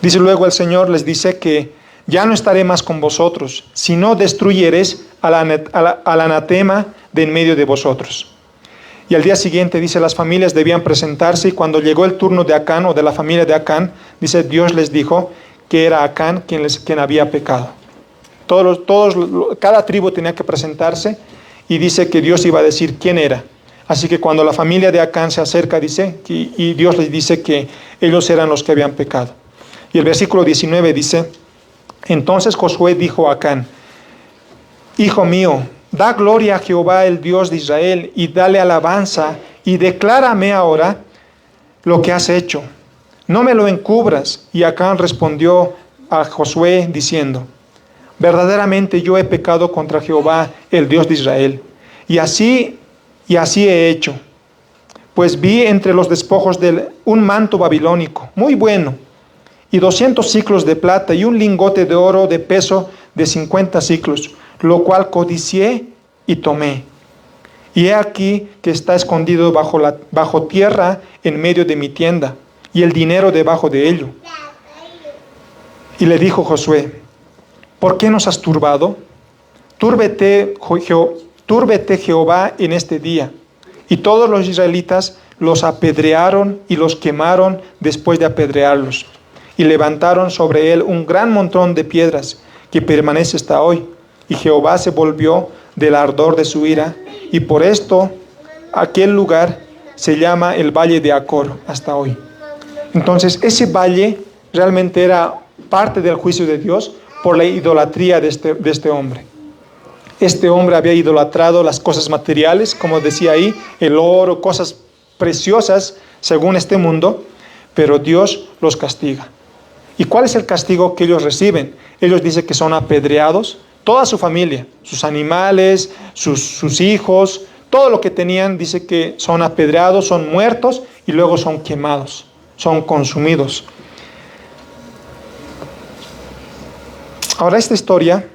Dice luego el Señor, les dice que ya no estaré más con vosotros, sino destruyeréis al anatema de en medio de vosotros. Y al día siguiente, dice, las familias debían presentarse, y cuando llegó el turno de Acán o de la familia de Acán, dice, Dios les dijo que era Acán quien había pecado. Cada tribu tenía que presentarse, y dice que Dios iba a decir quién era. Así que cuando la familia de Acán se acerca, dice, y Dios les dice que ellos eran los que habían pecado. Y el versículo 19 dice, entonces Josué dijo a Acán, hijo mío, da gloria a Jehová, el Dios de Israel, y dale alabanza, y declárame ahora lo que has hecho. No me lo encubras. Y Acán respondió a Josué diciendo, verdaderamente yo he pecado contra Jehová, el Dios de Israel, y así he hecho. Pues vi entre los despojos un manto babilónico, muy bueno, y 200 siclos de plata, y un lingote de oro de peso de 50 siclos, lo cual codicié y tomé. Y he aquí que está escondido bajo tierra en medio de mi tienda, y el dinero debajo de ello. Y le dijo Josué, ¿por qué nos has turbado? Túrbete Jehová en este día. Y todos los israelitas los apedrearon y los quemaron después de apedrearlos. Y levantaron sobre él un gran montón de piedras que permanece hasta hoy. Y Jehová se volvió del ardor de su ira, y por esto aquel lugar se llama el Valle de Acor hasta hoy. Entonces ese valle realmente era parte del juicio de Dios por la idolatría de este hombre. Este hombre había idolatrado las cosas materiales, como decía ahí, el oro, cosas preciosas según este mundo, pero Dios los castiga. ¿Y cuál es el castigo que ellos reciben? Ellos dicen que son apedreados, toda su familia, sus animales, sus hijos, todo lo que tenían, dice que son apedreados, son muertos y luego son quemados, son consumidos. Ahora esta historia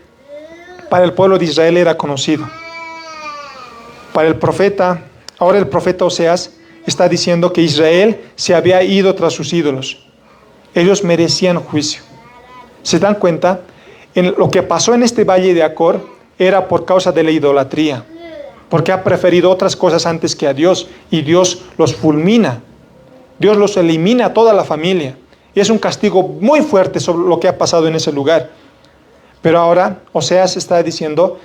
para el pueblo de Israel era conocido. Para el profeta, ahora el profeta Oseas está diciendo que Israel se había ido tras sus ídolos. Ellos merecían juicio. ¿Se dan cuenta? Lo que pasó en este valle de Acor era por causa de la idolatría, porque ha preferido otras cosas antes que a Dios, y Dios los fulmina. Dios los elimina a toda la familia. Y es un castigo muy fuerte sobre lo que ha pasado en ese lugar. Pero ahora Oseas está diciendo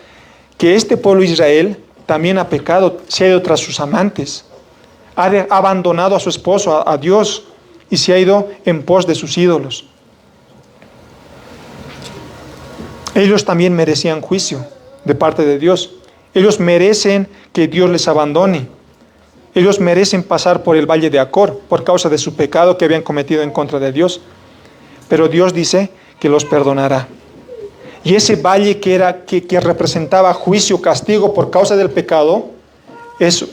que este pueblo de Israel también ha pecado, se ha ido tras sus amantes, ha abandonado a su esposo, a Dios, y se ha ido en pos de sus ídolos. Ellos también merecían juicio de parte de Dios. Ellos merecen que Dios les abandone. Ellos merecen pasar por el valle de Acor por causa de su pecado que habían cometido en contra de Dios. Pero Dios dice que los perdonará. Y ese valle que representaba juicio, castigo por causa del pecado,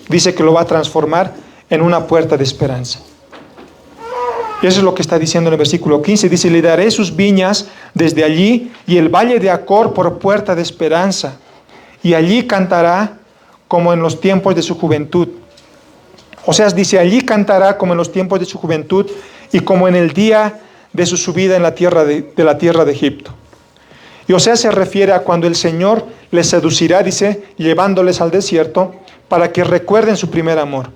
dice que lo va a transformar en una puerta de esperanza. Y eso es lo que está diciendo en el versículo 15. Dice, le daré sus viñas desde allí y el valle de Acor por puerta de esperanza. Y allí cantará como en los tiempos de su juventud. O sea, dice, allí cantará como en los tiempos de su juventud y como en el día de su subida en la tierra de la tierra de Egipto. Y Oseas se refiere a cuando el Señor les seducirá, dice, llevándoles al desierto para que recuerden su primer amor.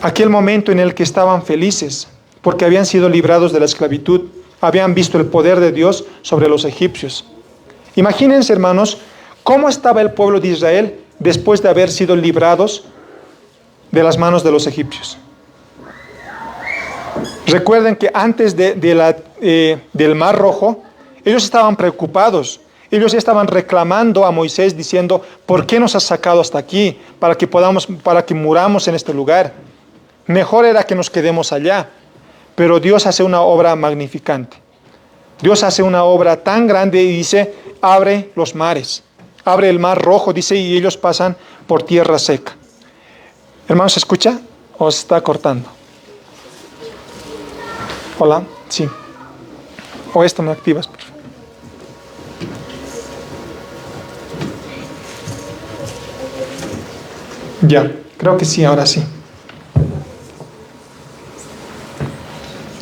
Aquel momento en el que estaban felices porque habían sido librados de la esclavitud, habían visto el poder de Dios sobre los egipcios. Imagínense, hermanos, cómo estaba el pueblo de Israel después de haber sido librados de las manos de los egipcios. Recuerden que antes del Mar Rojo, ellos estaban preocupados. Ellos estaban reclamando a Moisés diciendo, ¿por qué nos has sacado hasta aquí? Para que muramos en este lugar. Mejor era que nos quedemos allá. Pero Dios hace una obra magnificante. Dios hace una obra tan grande y dice, abre los mares. Abre el Mar Rojo, dice, y ellos pasan por tierra seca. Hermanos, ¿se escucha? ¿O se está cortando? Hola, sí. O esto me activas, por favor. Ya, creo que sí, ahora sí.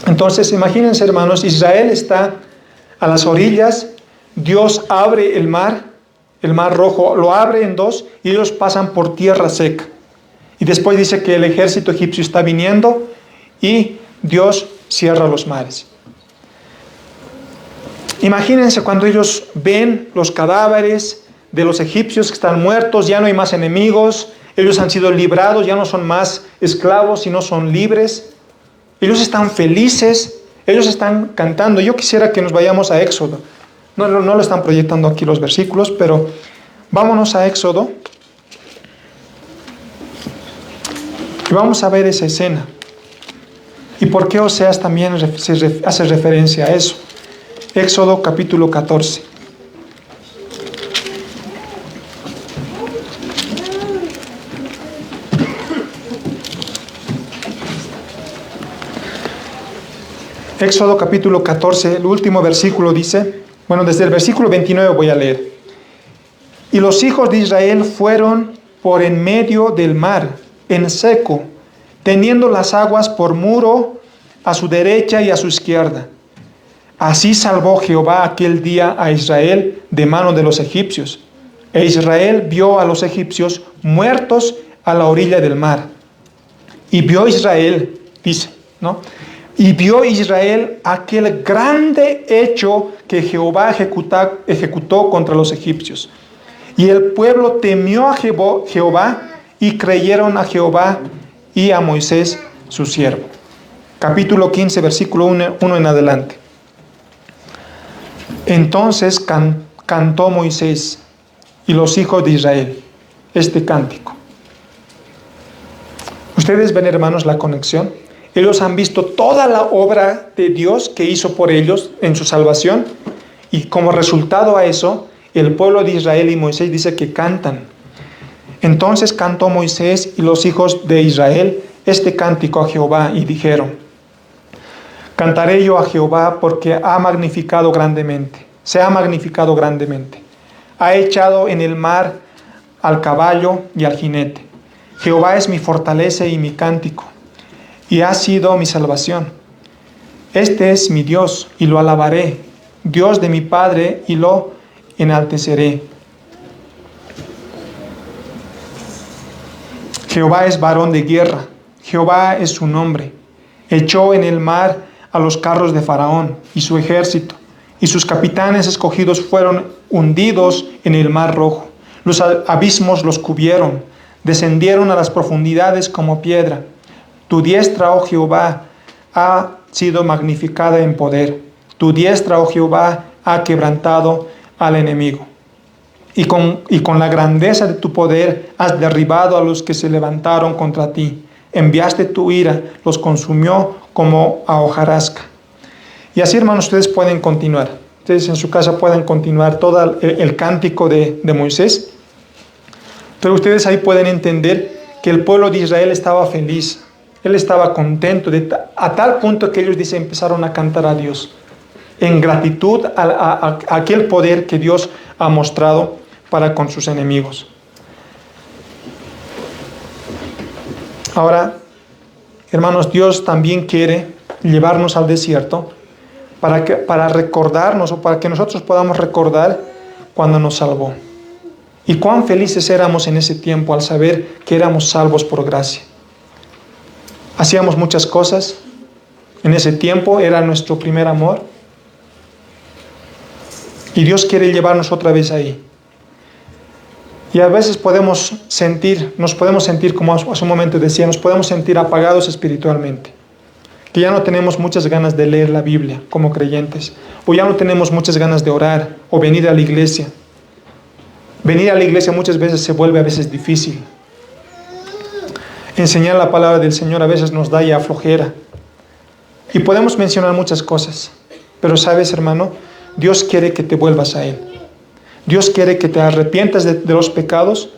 Entonces, imagínense, hermanos, Israel está a las orillas, Dios abre el Mar Rojo, lo abre en dos y ellos pasan por tierra seca. Y después dice que el ejército egipcio está viniendo y Dios cierra los mares. Imagínense cuando ellos ven los cadáveres de los egipcios que están muertos, ya no hay más enemigos, ellos han sido librados, ya no son más esclavos, sino son libres. Ellos están felices, ellos están cantando. Yo quisiera que nos vayamos a Éxodo. No lo están proyectando aquí los versículos, pero vámonos a Éxodo. Y vamos a ver esa escena. Y por qué Oseas también hace referencia a eso. Éxodo capítulo 14. Éxodo capítulo 14, el último versículo dice, bueno, desde el versículo 29 voy a leer. Y los hijos de Israel fueron por en medio del mar, en seco, teniendo las aguas por muro a su derecha y a su izquierda. Así salvó Jehová aquel día a Israel de mano de los egipcios. E Israel vio a los egipcios muertos a la orilla del mar. Y vio Israel, dice, ¿no? Y vio Israel aquel grande hecho que Jehová ejecutó contra los egipcios. Y el pueblo temió a Jehová y creyeron a Jehová y a Moisés su siervo. Capítulo 15, versículo 1 en adelante. Entonces cantó Moisés y los hijos de Israel este cántico. Ustedes ven, hermanos, la conexión. Ellos han visto toda la obra de Dios que hizo por ellos en su salvación. Y como resultado a eso, el pueblo de Israel y Moisés dice que cantan. Entonces cantó Moisés y los hijos de Israel este cántico a Jehová y dijeron: Cantaré yo a Jehová porque ha magnificado grandemente, se ha magnificado grandemente. Ha echado en el mar al caballo y al jinete. Jehová es mi fortaleza y mi cántico, y ha sido mi salvación. Este es mi Dios, y lo alabaré, Dios de mi Padre, y lo enalteceré. Jehová es varón de guerra, Jehová es su nombre. Echó en el mar a los carros de Faraón y su ejército, y sus capitanes escogidos fueron hundidos en el mar rojo. Los abismos los cubrieron, descendieron a las profundidades como piedra. Tu diestra, oh Jehová, ha sido magnificada en poder. Tu diestra, oh Jehová, ha quebrantado al enemigo. Y con la grandeza de tu poder has derribado a los que se levantaron contra ti. Enviaste tu ira, los consumió como a hojarasca. Y así, hermanos, ustedes pueden continuar. Ustedes en su casa pueden continuar todo el cántico de Moisés. Pero ustedes ahí pueden entender que el pueblo de Israel estaba feliz. Él estaba contento a tal punto que ellos empezaron a cantar a Dios en gratitud a aquel poder que Dios ha mostrado para con sus enemigos. Ahora, hermanos, Dios también quiere llevarnos al desierto para recordarnos, o para que nosotros podamos recordar cuando nos salvó. Y cuán felices éramos en ese tiempo al saber que éramos salvos por gracia. Hacíamos muchas cosas. En ese tiempo era nuestro primer amor. Y Dios quiere llevarnos otra vez ahí. Y a veces nos podemos sentir, como hace un momento decía, nos podemos sentir apagados espiritualmente. Que ya no tenemos muchas ganas de leer la Biblia como creyentes. O ya no tenemos muchas ganas de orar o venir a la iglesia. Venir a la iglesia muchas veces se vuelve a veces difícil. Enseñar la palabra del Señor a veces nos da ya flojera. Y podemos mencionar muchas cosas. Pero sabes, hermano, Dios quiere que te vuelvas a Él. Dios quiere que te arrepientas de los pecados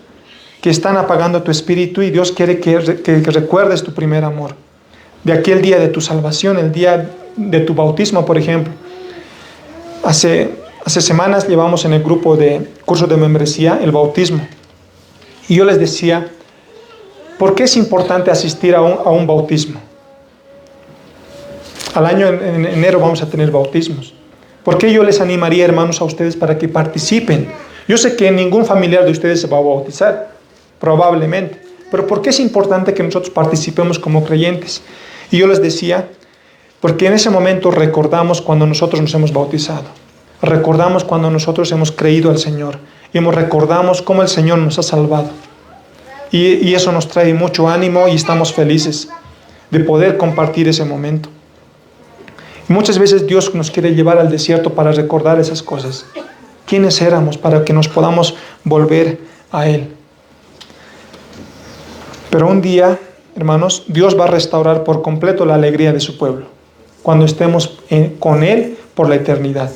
que están apagando tu espíritu, y Dios quiere que recuerdes tu primer amor. De aquel día de tu salvación, el día de tu bautismo, por ejemplo. Hace semanas llevamos en el grupo de curso de membresía el bautismo. Y yo les decía, ¿por qué es importante asistir a un bautismo? Al año, en enero, vamos a tener bautismos. ¿Por qué yo les animaría, hermanos, a ustedes para que participen? Yo sé que ningún familiar de ustedes se va a bautizar, probablemente. Pero ¿por qué es importante que nosotros participemos como creyentes? Y yo les decía, porque en ese momento recordamos cuando nosotros nos hemos bautizado. Recordamos cuando nosotros hemos creído al Señor. Y recordamos cómo el Señor nos ha salvado. Y eso nos trae mucho ánimo y estamos felices de poder compartir ese momento. Muchas veces Dios nos quiere llevar al desierto para recordar esas cosas. ¿Quiénes éramos? Para que nos podamos volver a Él. Pero un día, hermanos, Dios va a restaurar por completo la alegría de su pueblo, cuando estemos con Él por la eternidad.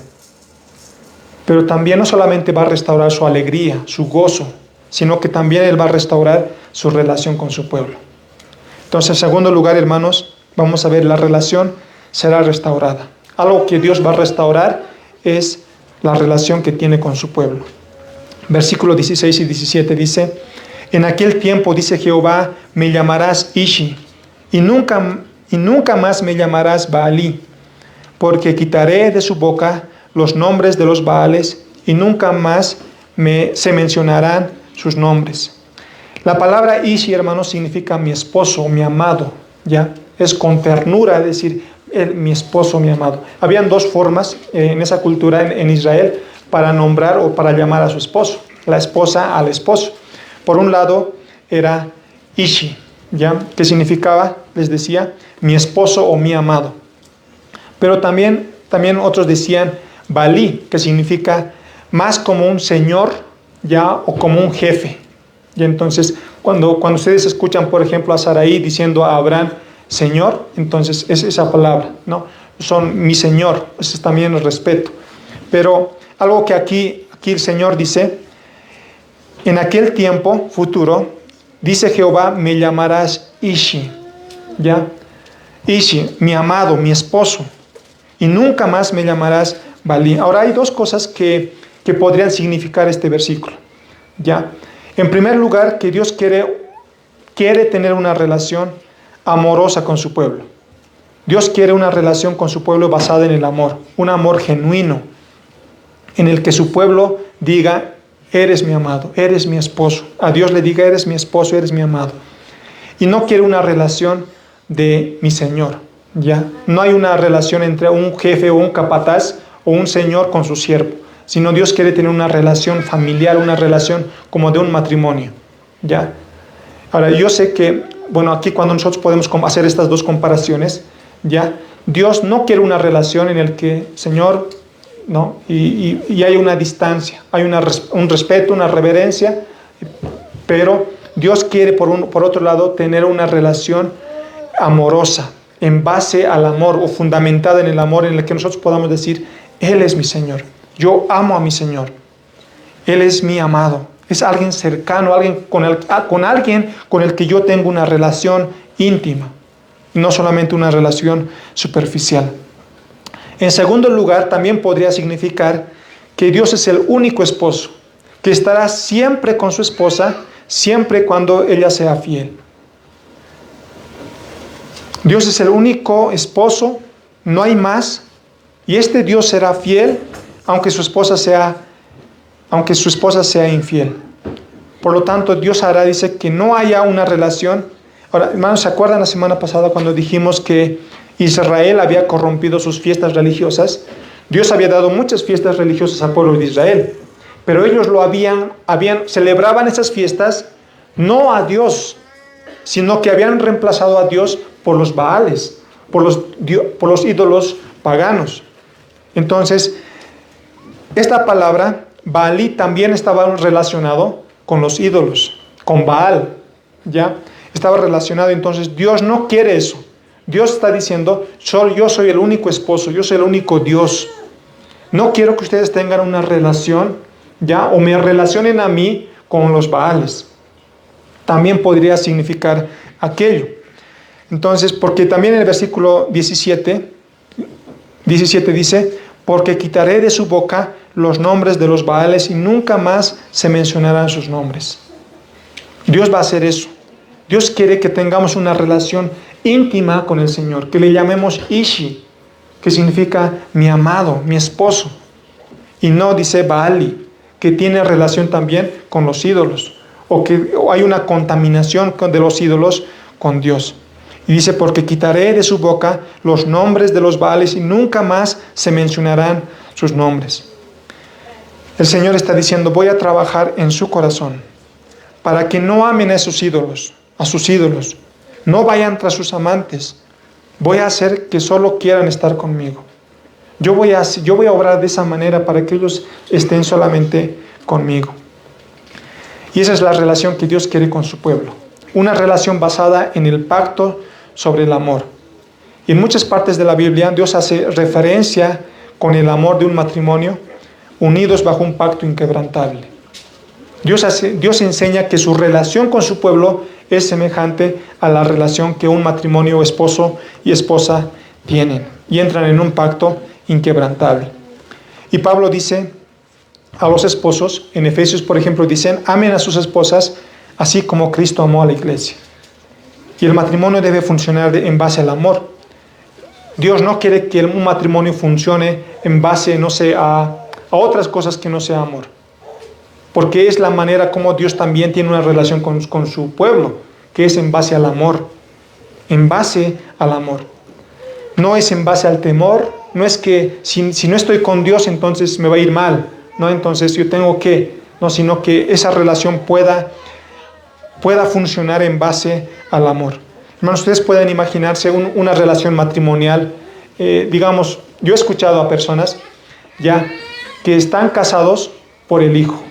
Pero también no solamente va a restaurar su alegría, su gozo, sino que también Él va a restaurar su relación con su pueblo. Entonces, en segundo lugar, hermanos, vamos a ver la relación será restaurada. Algo que Dios va a restaurar es la relación que tiene con su pueblo. Versículos 16 y 17 dice: En aquel tiempo, dice Jehová, me llamarás Ishi, y nunca más me llamarás Baalí, porque quitaré de su boca los nombres de los Baales, y nunca más se mencionarán sus nombres. La palabra Ishi, hermanos, significa mi esposo, mi amado, ¿ya? Es con ternura, es decir, mi esposo, mi amado. Habían dos formas en esa cultura en Israel para nombrar o para llamar a su esposo. La esposa al esposo. Por un lado era Ishi, ¿ya? Que significaba, les decía, mi esposo o mi amado. Pero también otros decían Baalí, que significa más como un señor, ¿ya? O como un jefe. Y entonces, cuando ustedes escuchan, por ejemplo, a Sarai diciendo a Abraham, Señor, entonces es esa palabra, ¿no? Son mi Señor, eso es también el respeto. Pero algo que aquí el Señor dice, En aquel tiempo futuro, dice Jehová, me llamarás Ishi, ¿ya? Ishi, mi amado, mi esposo, y nunca más me llamarás Baalí. Ahora hay dos cosas que podrían significar este versículo, ¿ya? En primer lugar, que Dios quiere tener una relación amorosa con su pueblo. Dios quiere una relación con su pueblo basada en el amor, un amor genuino, en el que su pueblo diga, eres mi amado, eres mi esposo. A Dios le diga, eres mi esposo, eres mi amado. Y no quiere una relación de mi señor, ¿ya? No hay una relación entre un jefe o un capataz o un señor con su siervo, sino Dios quiere tener una relación familiar, una relación como de un matrimonio, ¿ya? Ahora, yo sé que, bueno, aquí cuando nosotros podemos hacer estas dos comparaciones, ¿ya? Dios no quiere una relación en la que, Señor, ¿no? Y hay una distancia, hay un respeto, una reverencia, pero Dios quiere, por otro lado, tener una relación amorosa, en base al amor o fundamentada en el amor, en el que nosotros podamos decir, Él es mi Señor, yo amo a mi Señor, Él es mi amado, es alguien cercano, alguien con alguien con el que yo tengo una relación íntima, no solamente una relación superficial. En segundo lugar, también podría significar que Dios es el único esposo, que estará siempre con su esposa, siempre cuando ella sea fiel. Dios es el único esposo, no hay más, y este Dios será fiel aunque su esposa sea infiel. Por lo tanto, Dios hará, dice, que no haya una relación. Ahora, hermanos, ¿se acuerdan la semana pasada cuando dijimos que Israel había corrompido sus fiestas religiosas? Dios había dado muchas fiestas religiosas al pueblo de Israel, pero ellos celebraban esas fiestas no a Dios, sino que habían reemplazado a Dios por los Baales, por los ídolos paganos. Entonces, esta palabra, Baalí, también estaba relacionado con los ídolos, con Baal, ¿ya? Estaba relacionado. Entonces, Dios no quiere eso. Dios está diciendo, yo soy el único esposo, yo soy el único Dios. No quiero que ustedes tengan una relación, ¿ya? O me relacionen a mí con los Baales. También podría significar aquello. Entonces, porque también en el versículo 17 dice, porque quitaré de su boca los nombres de los Baales y nunca más se mencionarán sus nombres. Dios va a hacer eso. Dios quiere que tengamos una relación íntima con el Señor, que le llamemos Ishi, que significa mi amado, mi esposo. Y no dice Baali, que tiene relación también con los ídolos, o hay una contaminación de los ídolos con Dios. Y dice, porque quitaré de su boca los nombres de los Baales y nunca más se mencionarán sus nombres. El Señor está diciendo, voy a trabajar en su corazón para que no amen a sus ídolos, no vayan tras sus amantes. Voy a hacer que solo quieran estar conmigo. Yo voy a obrar de esa manera para que ellos estén solamente conmigo. Y esa es la relación que Dios quiere con su pueblo. Una relación basada en el pacto sobre el amor. Y en muchas partes de la Biblia Dios hace referencia con el amor de un matrimonio unidos bajo un pacto inquebrantable. Dios enseña que su relación con su pueblo es semejante a la relación que un matrimonio, esposo y esposa, tienen y entran en un pacto inquebrantable. Y Pablo dice a los esposos, en Efesios por ejemplo, dicen, amen a sus esposas así como Cristo amó a la iglesia. Y el matrimonio debe funcionar en base al amor. Dios no quiere que un matrimonio funcione en base, a otras cosas que no sea amor. Porque es la manera como Dios también tiene una relación con su pueblo, que es en base al amor. En base al amor. No es en base al temor, no es que si no estoy con Dios entonces me va a ir mal. No, entonces yo tengo que, no, sino que esa relación pueda funcionar en base al amor. Hermanos, ustedes pueden imaginarse una relación matrimonial, digamos, yo he escuchado a personas ya que están casados por el hijo.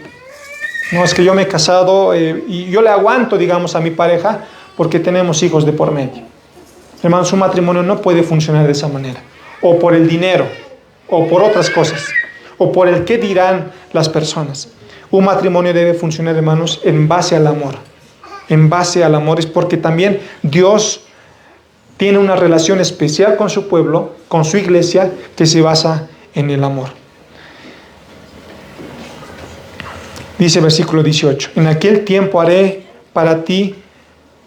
No, es que yo me he casado y yo le aguanto, digamos, a mi pareja porque tenemos hijos de por medio. Hermanos, un matrimonio no puede funcionar de esa manera. O por el dinero, o por otras cosas, o por el qué dirán las personas. Un matrimonio debe funcionar, hermanos, en base al amor. En base al amor es porque también Dios tiene una relación especial con su pueblo, con su iglesia, que se basa en el amor. Dice versículo 18, en aquel tiempo haré para ti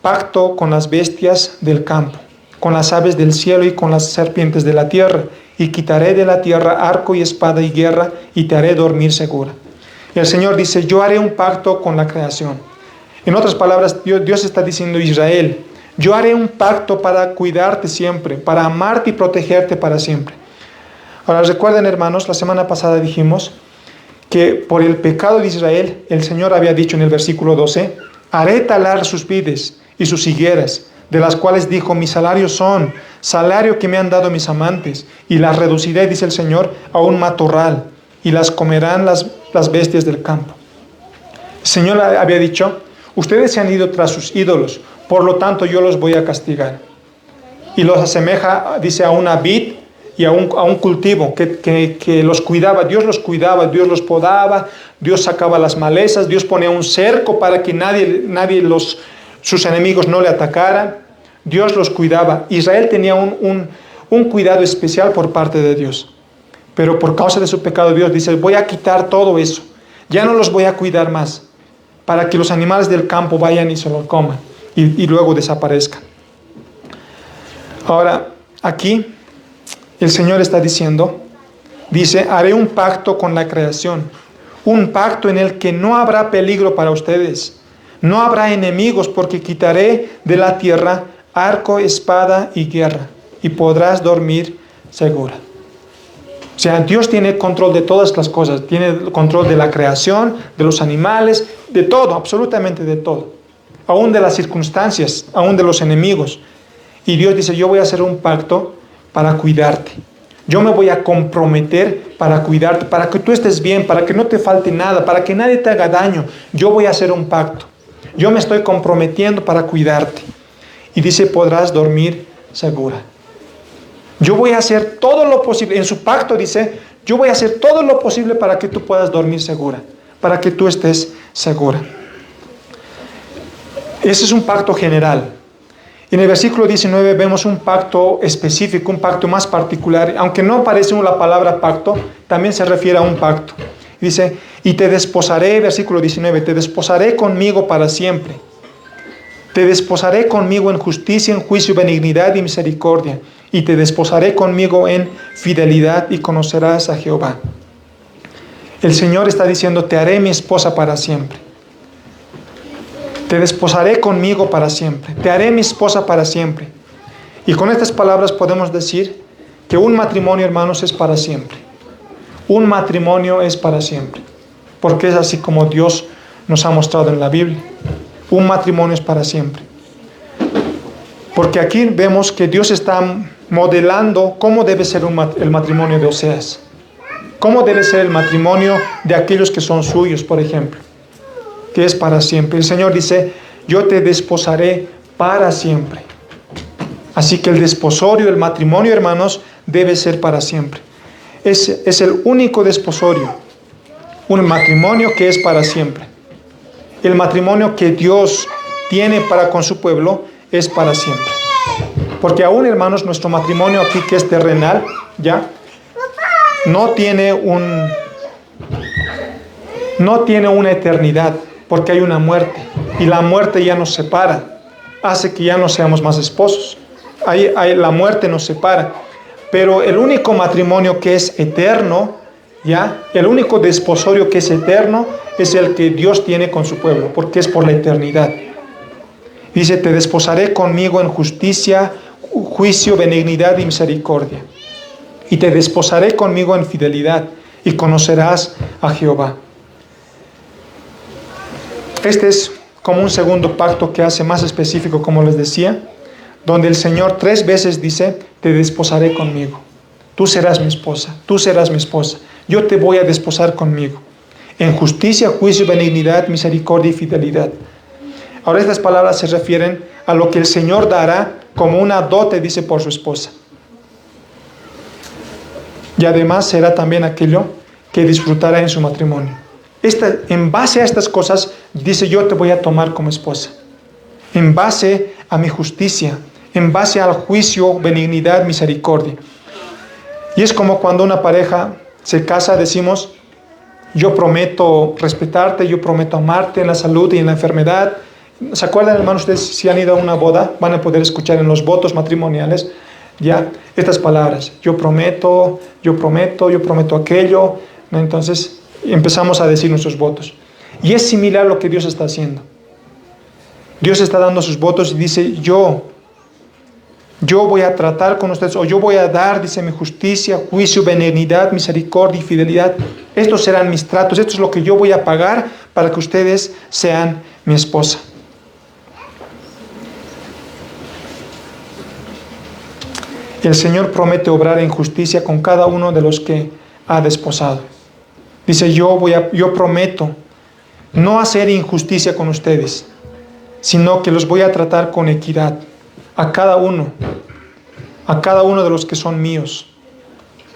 pacto con las bestias del campo, con las aves del cielo y con las serpientes de la tierra, y quitaré de la tierra arco y espada y guerra, y te haré dormir segura. El Señor dice, yo haré un pacto con la creación. En otras palabras, Dios está diciendo a Israel, yo haré un pacto para cuidarte siempre, para amarte y protegerte para siempre. Ahora recuerden, hermanos, la semana pasada dijimos que por el pecado de Israel, el Señor había dicho en el versículo 12, haré talar sus vides y sus higueras, de las cuales dijo, mi salario son, salario que me han dado mis amantes, y las reduciré, dice el Señor, a un matorral, y las comerán las bestias del campo. El Señor había dicho, ustedes se han ido tras sus ídolos, por lo tanto yo los voy a castigar. Y los asemeja, dice, a una vid y a un cultivo que los cuidaba. Dios los cuidaba, Dios los podaba, Dios sacaba las malezas, Dios ponía un cerco para que sus enemigos no le atacaran. Dios los cuidaba. Israel tenía un cuidado especial por parte de Dios. Pero por causa de su pecado, Dios dice, voy a quitar todo eso. Ya no los voy a cuidar más, para que los animales del campo vayan y se lo coman y luego desaparezcan. Ahora, aquí el Señor está diciendo, dice, haré un pacto con la creación, un pacto en el que no habrá peligro para ustedes, no habrá enemigos, porque quitaré de la tierra arco, espada y guerra, y podrás dormir segura. O sea, Dios tiene control de todas las cosas, tiene control de la creación, de los animales, de todo, absolutamente de todo, aún de las circunstancias, aún de los enemigos. Y Dios dice, yo voy a hacer un pacto para cuidarte. Yo me voy a comprometer para cuidarte, para que tú estés bien, para que no te falte nada, para que nadie te haga daño. Yo voy a hacer un pacto. Yo me estoy comprometiendo para cuidarte. Y dice, podrás dormir segura. Yo voy a hacer todo lo posible. En su pacto dice, yo voy a hacer todo lo posible para que tú puedas dormir segura, para que tú estés segura. Ese es un pacto general. En el versículo 19 vemos un pacto específico, un pacto más particular. Aunque no aparece la palabra pacto, también se refiere a un pacto. Dice, y te desposaré, versículo 19, te desposaré conmigo para siempre. Te desposaré conmigo en justicia, en juicio, benignidad y misericordia. Y te desposaré conmigo en fidelidad y conocerás a Jehová. El Señor está diciendo, te haré mi esposa para siempre. Te desposaré conmigo para siempre. Te haré mi esposa para siempre. Y con estas palabras podemos decir que un matrimonio, hermanos, es para siempre. Un matrimonio es para siempre. Porque es así como Dios nos ha mostrado en la Biblia. Un matrimonio es para siempre. Porque aquí vemos que Dios está modelando cómo debe ser el matrimonio de Oseas. Cómo debe ser el matrimonio de aquellos que son suyos, por ejemplo. Que es para siempre. El Señor dice, yo te desposaré para siempre. Así que el desposorio, el matrimonio, hermanos, debe ser para siempre. Es el único desposorio. Un matrimonio que es para siempre. El matrimonio que Dios tiene para con su pueblo es para siempre. Porque aún, hermanos, nuestro matrimonio aquí que es terrenal, ya, no tiene una eternidad, porque hay una muerte. Y la muerte ya nos separa, hace que ya no seamos más esposos. La muerte nos separa. Pero el único matrimonio que es eterno, ya, el único desposorio que es eterno, es el que Dios tiene con su pueblo, porque es por la eternidad. Dice, te desposaré conmigo en justicia, juicio, benignidad y misericordia. Y te desposaré conmigo en fidelidad, y conocerás a Jehová. Este es como un segundo pacto que hace más específico, como les decía, donde el Señor 3 veces dice, te desposaré conmigo. Tú serás mi esposa, tú serás mi esposa. Yo te voy a desposar conmigo. En justicia, juicio, benignidad, misericordia y fidelidad. Ahora estas palabras se refieren a lo que el Señor dará como una dote, dice, por su esposa. Y además será también aquello que disfrutará en su matrimonio. En base a estas cosas, dice, yo te voy a tomar como esposa. En base a mi justicia, en base al juicio, benignidad, misericordia. Y es como cuando una pareja se casa, decimos, yo prometo respetarte, yo prometo amarte en la salud y en la enfermedad. ¿Se acuerdan, hermanos, ustedes si han ido a una boda? Van a poder escuchar en los votos matrimoniales ya estas palabras. Yo prometo aquello. ¿No? Entonces empezamos a decir nuestros votos. Y es similar a lo que Dios está haciendo. Dios está dando sus votos y dice, yo voy a tratar con ustedes, o yo voy a dar, dice, mi justicia, juicio, benignidad, misericordia y fidelidad. Estos serán mis tratos, esto es lo que yo voy a pagar para que ustedes sean mi esposa. El Señor promete obrar en justicia con cada uno de los que ha desposado. Dice, yo prometo no hacer injusticia con ustedes, sino que los voy a tratar con equidad. A cada uno de los que son míos,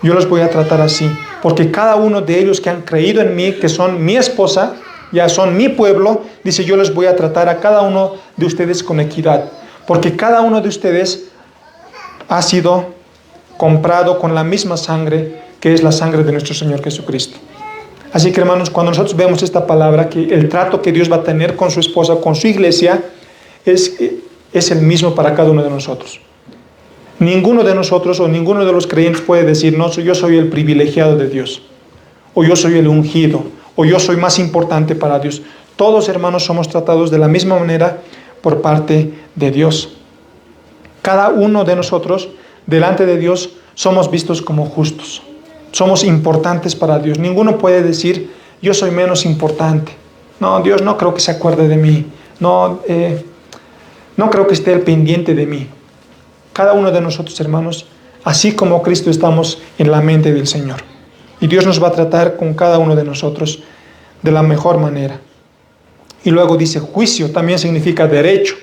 yo los voy a tratar así, porque cada uno de ellos que han creído en mí, que son mi esposa, ya son mi pueblo, dice, yo les voy a tratar a cada uno de ustedes con equidad, porque cada uno de ustedes ha sido comprado con la misma sangre, que es la sangre de nuestro Señor Jesucristo. Así que, hermanos, cuando nosotros vemos esta palabra, que el trato que Dios va a tener con su esposa, con su iglesia, es el mismo para cada uno de nosotros. Ninguno de nosotros o ninguno de los creyentes puede decir, no, yo soy el privilegiado de Dios, o yo soy el ungido, o yo soy más importante para Dios. Todos, hermanos, somos tratados de la misma manera por parte de Dios. Cada uno de nosotros, delante de Dios, somos vistos como justos. Somos importantes para Dios. Ninguno puede decir, yo soy menos importante. No, Dios no creo que se acuerde de mí. No creo que esté al pendiente de mí. Cada uno de nosotros, hermanos, así como Cristo, estamos en la mente del Señor. Y Dios nos va a tratar con cada uno de nosotros de la mejor manera. Y luego dice, juicio también significa derecho.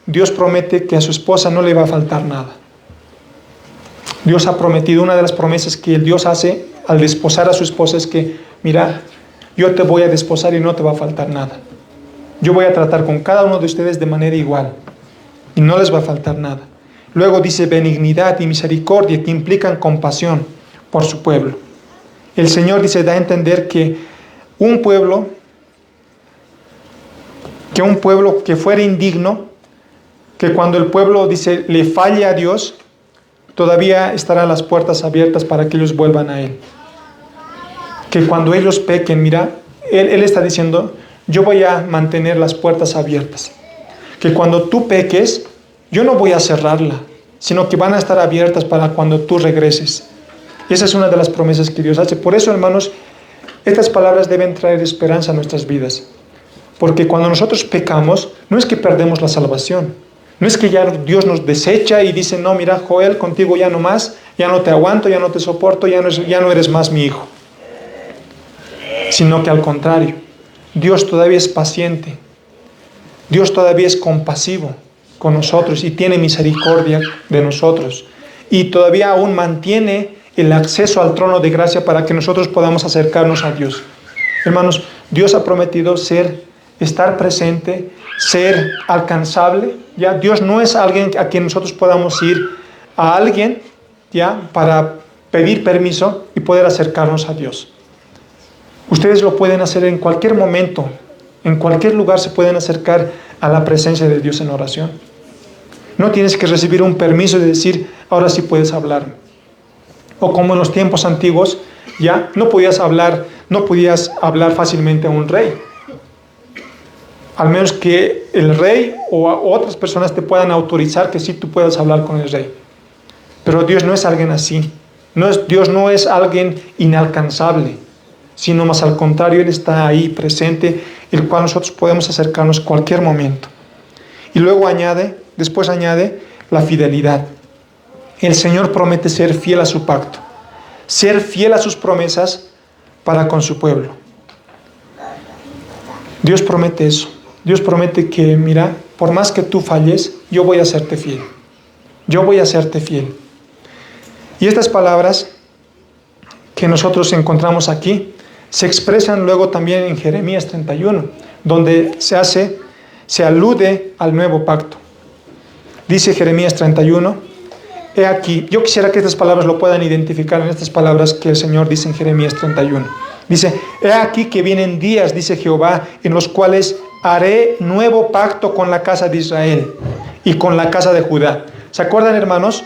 Dios promete que a su esposa no le va a faltar nada. Dios ha prometido, una de las promesas que Dios hace al desposar a su esposa es que, mira, yo te voy a desposar y no te va a faltar nada. Yo voy a tratar con cada uno de ustedes de manera igual y no les va a faltar nada. Luego dice benignidad y misericordia, que implican compasión por su pueblo. El Señor dice, da a entender que un pueblo que fuera indigno, que cuando el pueblo, dice, le falle a Dios, todavía estarán las puertas abiertas para que ellos vuelvan a Él. Que cuando ellos pequen, mira, Él está diciendo, yo voy a mantener las puertas abiertas. Que cuando tú peques, yo no voy a cerrarla, sino que van a estar abiertas para cuando tú regreses. Esa es una de las promesas que Dios hace. Por eso, hermanos, estas palabras deben traer esperanza a nuestras vidas. Porque cuando nosotros pecamos, no es que perdemos la salvación. No es que ya Dios nos desecha y dice, no, mira, Joel, contigo ya no más, ya no te aguanto, ya no te soporto, ya no eres más mi hijo. Sino que al contrario, Dios todavía es paciente. Dios todavía es compasivo con nosotros y tiene misericordia de nosotros. Y todavía aún mantiene el acceso al trono de gracia para que nosotros podamos acercarnos a Dios. Hermanos, Dios ha prometido estar presente, ser alcanzable. Ya Dios no es alguien a quien nosotros podamos ir a alguien ya para pedir permiso y poder acercarnos a Dios. Ustedes lo pueden hacer en cualquier momento, en cualquier lugar se pueden acercar a la presencia de Dios en oración. No tienes que recibir un permiso de decir, ahora sí puedes hablarme. O como en los tiempos antiguos, ya no podías hablar fácilmente a un rey. Al menos que el rey o otras personas te puedan autorizar que sí tú puedas hablar con el rey. Pero Dios no es alguien así. Dios no es alguien inalcanzable, sino más al contrario, Él está ahí presente, el cual nosotros podemos acercarnos cualquier momento. Y luego después añade la fidelidad. El Señor promete ser fiel a su pacto, ser fiel a sus promesas para con su pueblo. Dios promete eso. Dios promete que, mira, por más que tú falles, yo voy a hacerte fiel. Yo voy a hacerte fiel. Y estas palabras que nosotros encontramos aquí se expresan luego también en Jeremías 31, donde se alude al nuevo pacto. Dice Jeremías 31, he aquí, yo quisiera que estas palabras lo puedan identificar en estas palabras que el Señor dice en Jeremías 31. Dice, he aquí que vienen días, dice Jehová, en los cuales haré nuevo pacto con la casa de Israel y con la casa de Judá. ¿Se acuerdan, hermanos?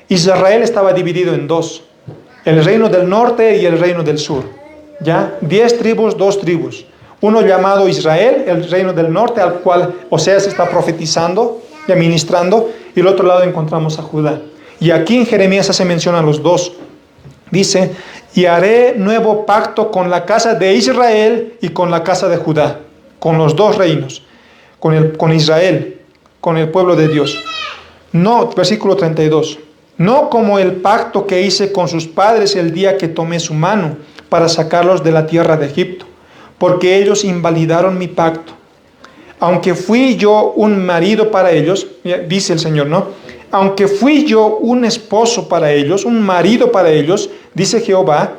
Israel estaba dividido en dos, el reino del norte y el reino del sur. ¿Ya? 10 tribus, 2 tribus. Uno llamado Israel, el reino del norte, al cual Oseas está profetizando y administrando, y el otro lado encontramos a Judá. Y aquí en Jeremías se mencionan los dos. Dice, y haré nuevo pacto con la casa de Israel y con la casa de Judá, con los dos reinos, con Israel, con el pueblo de Dios. No, versículo 32, no como el pacto que hice con sus padres el día que tomé su mano para sacarlos de la tierra de Egipto, porque ellos invalidaron mi pacto. Aunque fui yo un marido para ellos, dice el Señor, ¿no? Aunque fui yo un esposo para ellos, un marido para ellos, dice Jehová,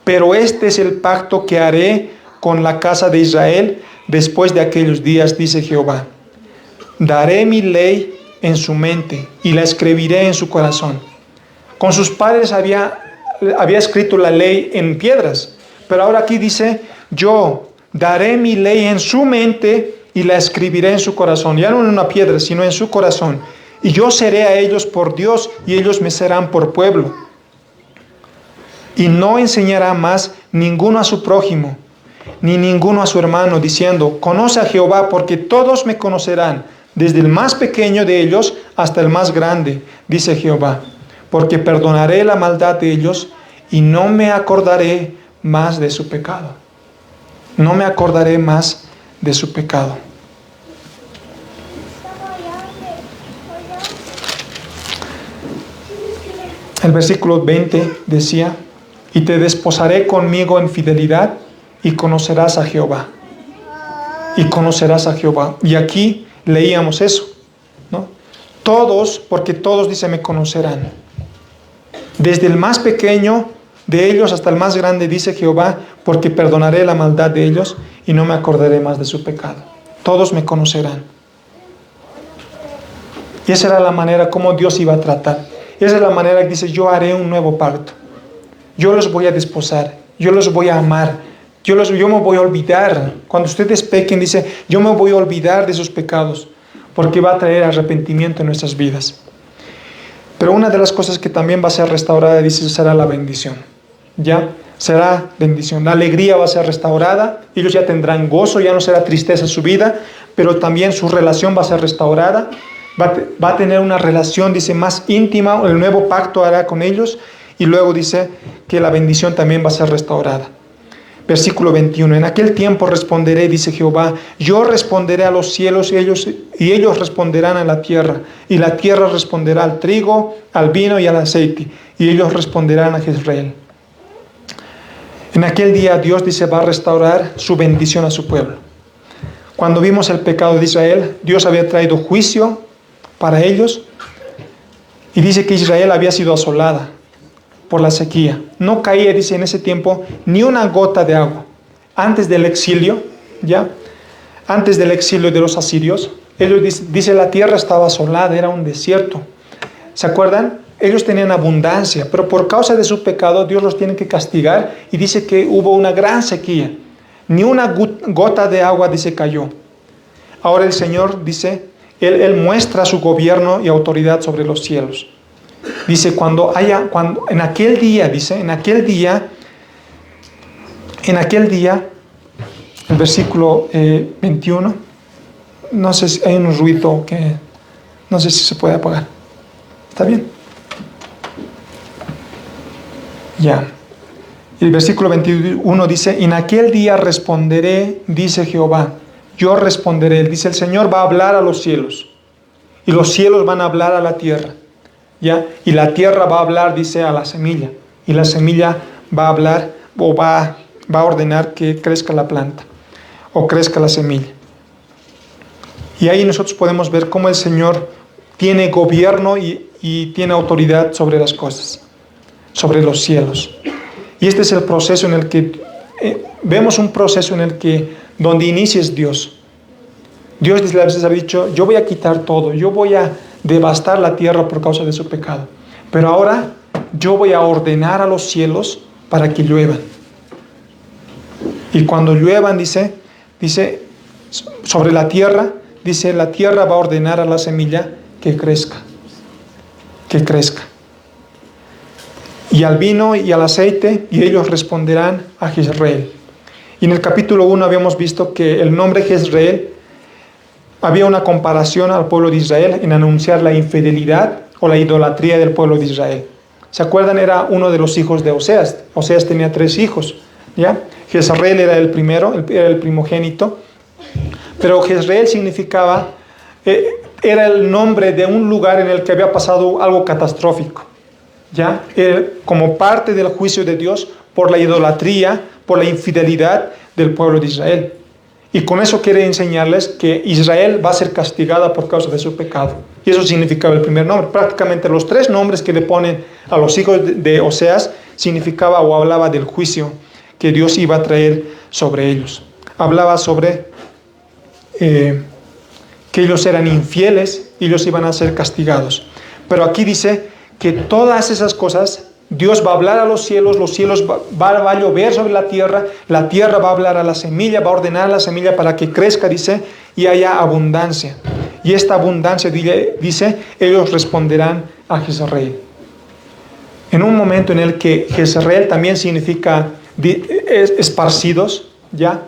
pero este es el pacto que haré con la casa de Israel después de aquellos días, dice Jehová. Daré mi ley en su mente y la escribiré en su corazón. Con sus padres había escrito la ley en piedras, pero ahora aquí dice, yo daré mi ley en su mente y la escribiré en su corazón, ya no en una piedra, sino en su corazón. Y yo seré a ellos por Dios y ellos me serán por pueblo. Y no enseñará más ninguno a su prójimo, ni ninguno a su hermano, diciendo, conoce a Jehová, porque todos me conocerán, desde el más pequeño de ellos hasta el más grande, dice Jehová. Porque perdonaré la maldad de ellos y no me acordaré más de su pecado. No me acordaré más de su pecado. El versículo 20 decía, y te desposaré conmigo en fidelidad y conocerás a Jehová. Y conocerás a Jehová. Y aquí leíamos eso, ¿no? Todos, porque todos, dice, me conocerán. Desde el más pequeño de ellos hasta el más grande, dice Jehová, porque perdonaré la maldad de ellos y no me acordaré más de su pecado. Todos me conocerán. Y esa era la manera como Dios iba a tratar. Esa es la manera que dice, yo haré un nuevo pacto. Yo los voy a desposar. Yo los voy a amar. Yo me voy a olvidar. Cuando ustedes pequen, dice, yo me voy a olvidar de sus pecados. Porque va a traer arrepentimiento en nuestras vidas. Pero una de las cosas que también va a ser restaurada, dice, será la bendición. ¿Ya? Será bendición. La alegría va a ser restaurada. Ellos ya tendrán gozo, ya no será tristeza su vida. Pero también su relación va a ser restaurada. Va a tener una relación, dice, más íntima. El nuevo pacto hará con ellos. Y luego dice que la bendición también va a ser restaurada. Versículo 21. En aquel tiempo responderé, dice Jehová, yo responderé a los cielos y ellos responderán a la tierra. Y la tierra responderá al trigo, al vino y al aceite. Y ellos responderán a Jezreel. En aquel día Dios, dice, va a restaurar su bendición a su pueblo. Cuando vimos el pecado de Israel, Dios había traído juicio para ellos. Y dice que Israel había sido asolada por la sequía. No caía, dice, en ese tiempo ni una gota de agua. Antes del exilio, ¿ya? Antes del exilio de los asirios, ellos, dice, la tierra estaba asolada, era un desierto. ¿Se acuerdan? Ellos tenían abundancia, pero por causa de su pecado Dios los tiene que castigar y dice que hubo una gran sequía. Ni una gota de agua, dice, cayó. Ahora el Señor, dice, Él muestra su gobierno y autoridad sobre los cielos. Dice, en aquel día, el versículo 21, no sé si hay un ruido que, no sé si se puede apagar. ¿Está bien? Ya. El versículo 21 dice, en aquel día responderé, dice Jehová, yo responderé. Dice, el Señor va a hablar a los cielos y los cielos van a hablar a la tierra. ¿Ya? Y la tierra va a hablar, dice, a la semilla. Y la semilla va a hablar o va a ordenar que crezca la planta o crezca la semilla. Y ahí nosotros podemos ver cómo el Señor tiene gobierno y tiene autoridad sobre las cosas, sobre los cielos. Y este es el proceso en el que vemos un proceso en el que, donde inicia es Dios. Dios a veces ha dicho, yo voy a quitar todo, yo voy a devastar la tierra por causa de su pecado. Pero ahora yo voy a ordenar a los cielos para que lluevan. Y cuando lluevan, dice, sobre la tierra, dice, la tierra va a ordenar a la semilla que crezca. Que crezca. Y al vino y al aceite, y ellos responderán a Jezreel. Y en el capítulo 1 habíamos visto que el nombre Jezreel había una comparación al pueblo de Israel en anunciar la infidelidad o la idolatría del pueblo de Israel. ¿Se acuerdan? Era uno de los hijos de Oseas. Oseas tenía 3 hijos, ¿ya? Jezreel era el primero, era el primogénito. Pero Jezreel significaba, era el nombre de un lugar en el que había pasado algo catastrófico, ¿ya? Como parte del juicio de Dios por la idolatría, por la infidelidad del pueblo de Israel. Y con eso quiere enseñarles que Israel va a ser castigada por causa de su pecado. Y eso significaba el primer nombre. Prácticamente los 3 nombres que le ponen a los hijos de Oseas significaba o hablaba del juicio que Dios iba a traer sobre ellos. Hablaba sobre que ellos eran infieles y ellos iban a ser castigados. Pero aquí dice que todas esas cosas, Dios va a hablar a los cielos va a llover sobre la tierra va a hablar a la semilla, va a ordenar a la semilla para que crezca, dice, y haya abundancia. Y esta abundancia, dice, ellos responderán a Jezreel. En un momento en el que Jezreel también significa esparcidos, ¿ya?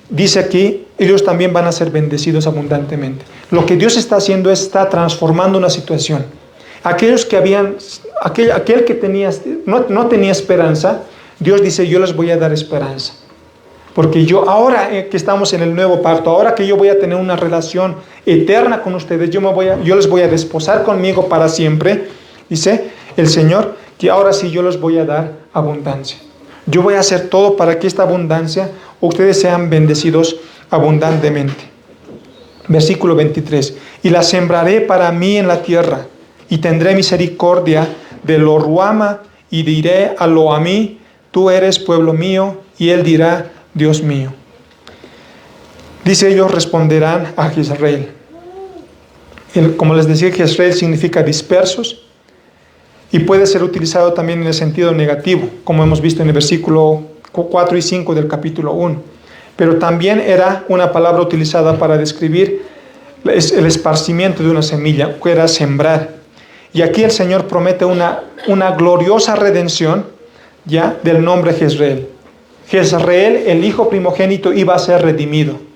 Dice aquí, ellos también van a ser bendecidos abundantemente. Lo que Dios está haciendo es, está transformando una situación. Aquellos que aquel que no tenía esperanza, Dios dice, yo les voy a dar esperanza. Porque yo, ahora que estamos en el nuevo pacto, ahora que yo voy a tener una relación eterna con ustedes, yo les voy a desposar conmigo para siempre, dice el Señor, que ahora sí yo les voy a dar abundancia. Yo voy a hacer todo para que esta abundancia, ustedes sean bendecidos abundantemente. Versículo 23. Y la sembraré para mí en la tierra, y tendré misericordia de lo Ruama, y diré a lo Amí, tú eres pueblo mío, y él dirá, Dios mío. Dice, ellos responderán a Jezreel. Como les decía, Jezreel significa dispersos, y puede ser utilizado también en el sentido negativo, como hemos visto en el versículo 4 y 5 del capítulo 1. Pero también era una palabra utilizada para describir el esparcimiento de una semilla, que era sembrar. Y aquí el Señor promete una gloriosa redención, ya, del nombre Jezreel. Jezreel, el hijo primogénito, iba a ser redimido.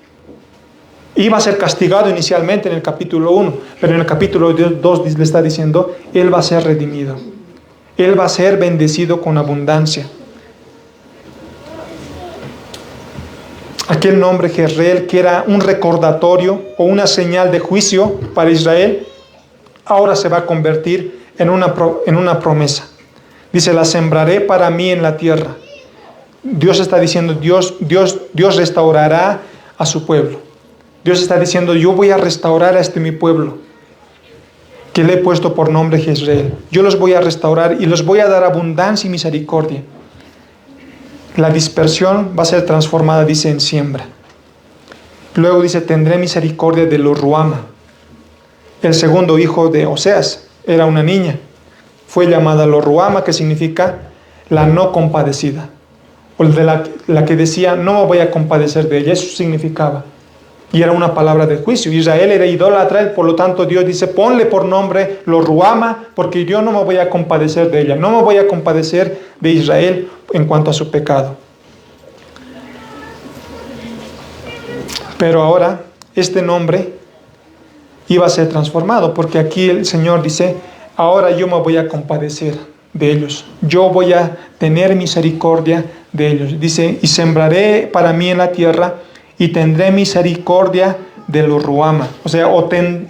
Iba a ser castigado inicialmente en el capítulo 1, pero en el capítulo 2 le está diciendo, él va a ser redimido. Él va a ser bendecido con abundancia. Aquel nombre Jezreel, que era un recordatorio o una señal de juicio para Israel, ahora se va a convertir en una promesa. Dice, la sembraré para mí en la tierra. Dios está diciendo, Dios restaurará a su pueblo. Dios está diciendo, yo voy a restaurar a mi pueblo, que le he puesto por nombre Jezreel. Yo los voy a restaurar y les voy a dar abundancia y misericordia. La dispersión va a ser transformada, dice, en siembra. Luego dice, tendré misericordia de lo Ruama. El segundo hijo de Oseas era una niña. Fue llamada lo Ruama, que significa la no compadecida. O de la que decía, no me voy a compadecer de ella. Eso significaba. Y era una palabra de juicio. Israel era idólatra, por lo tanto Dios dice, ponle por nombre lo Ruama, porque yo no me voy a compadecer de ella. No me voy a compadecer de Israel en cuanto a su pecado. Pero ahora, este nombre iba a ser transformado, porque aquí el Señor dice, ahora yo me voy a compadecer de ellos. Yo voy a tener misericordia de ellos. Dice, y sembraré para mí en la tierra, y tendré misericordia de lo Ruama. O sea,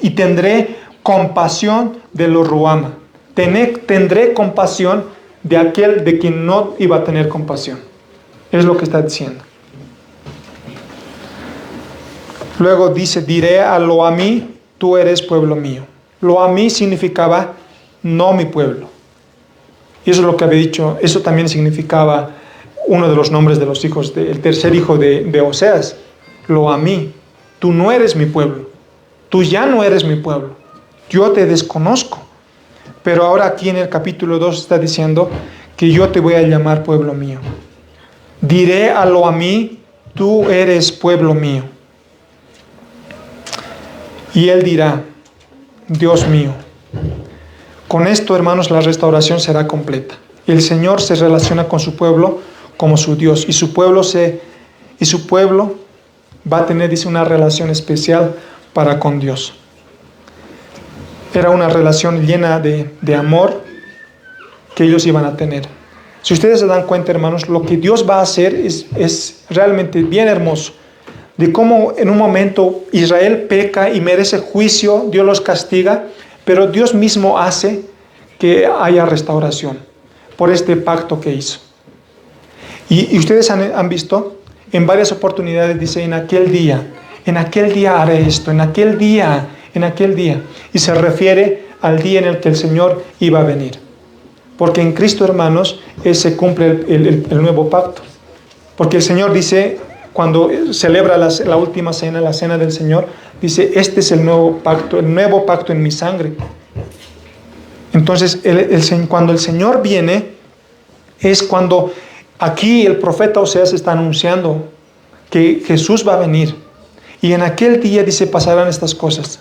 y tendré compasión de lo Ruama. Tendré compasión de aquel de quien no iba a tener compasión. Es lo que está diciendo. Luego dice, diré a lo Amí, tú eres pueblo mío. Lo Amí significaba no mi pueblo. Y eso es lo que había dicho. Eso también significaba uno de los nombres de los hijos, el tercer hijo de Oseas, lo amí. Tú no eres mi pueblo, tú ya no eres mi pueblo, yo te desconozco. Pero ahora aquí en el capítulo 2 está diciendo que yo te voy a llamar pueblo mío. Diré a lo amí, tú eres pueblo mío. Y él dirá, Dios mío. Con esto, hermanos, la restauración será completa. El Señor se relaciona con su pueblo como su Dios, y su pueblo va a tener, dice, una relación especial para con Dios. Era una relación llena de amor que ellos iban a tener. Si ustedes se dan cuenta, hermanos, lo que Dios va a hacer es realmente bien hermoso. De cómo en un momento Israel peca y merece juicio, Dios los castiga, pero Dios mismo hace que haya restauración por este pacto que hizo. Y ustedes han visto, en varias oportunidades dice, en aquel día haré esto, en aquel día. Y se refiere al día en el que el Señor iba a venir. Porque en Cristo, hermanos, se cumple el nuevo pacto. Porque el Señor dice, cuando celebra la última cena, la cena del Señor, dice, este es el nuevo pacto en mi sangre. Entonces, cuando el Señor viene, es cuando aquí el profeta Oseas está anunciando que Jesús va a venir. Y en aquel día, dice, pasarán estas cosas.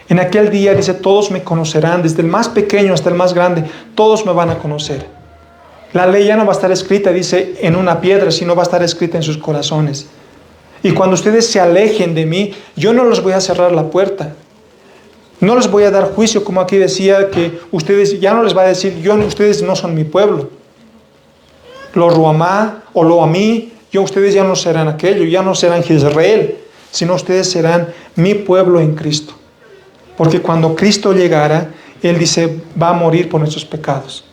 En aquel día, dice, todos me conocerán, desde el más pequeño hasta el más grande, todos me van a conocer. La ley ya no va a estar escrita, dice, en una piedra, sino va a estar escrita en sus corazones. Y cuando ustedes se alejen de mí, yo no les voy a cerrar la puerta. No les voy a dar juicio, como aquí decía, que ustedes, ya no les va a decir, ustedes no son mi pueblo. Lo ruamá o lo amí, ustedes ya no serán aquello, ya no serán Jezreel, sino ustedes serán mi pueblo en Cristo. Porque cuando Cristo llegara, Él dice, va a morir por nuestros pecados.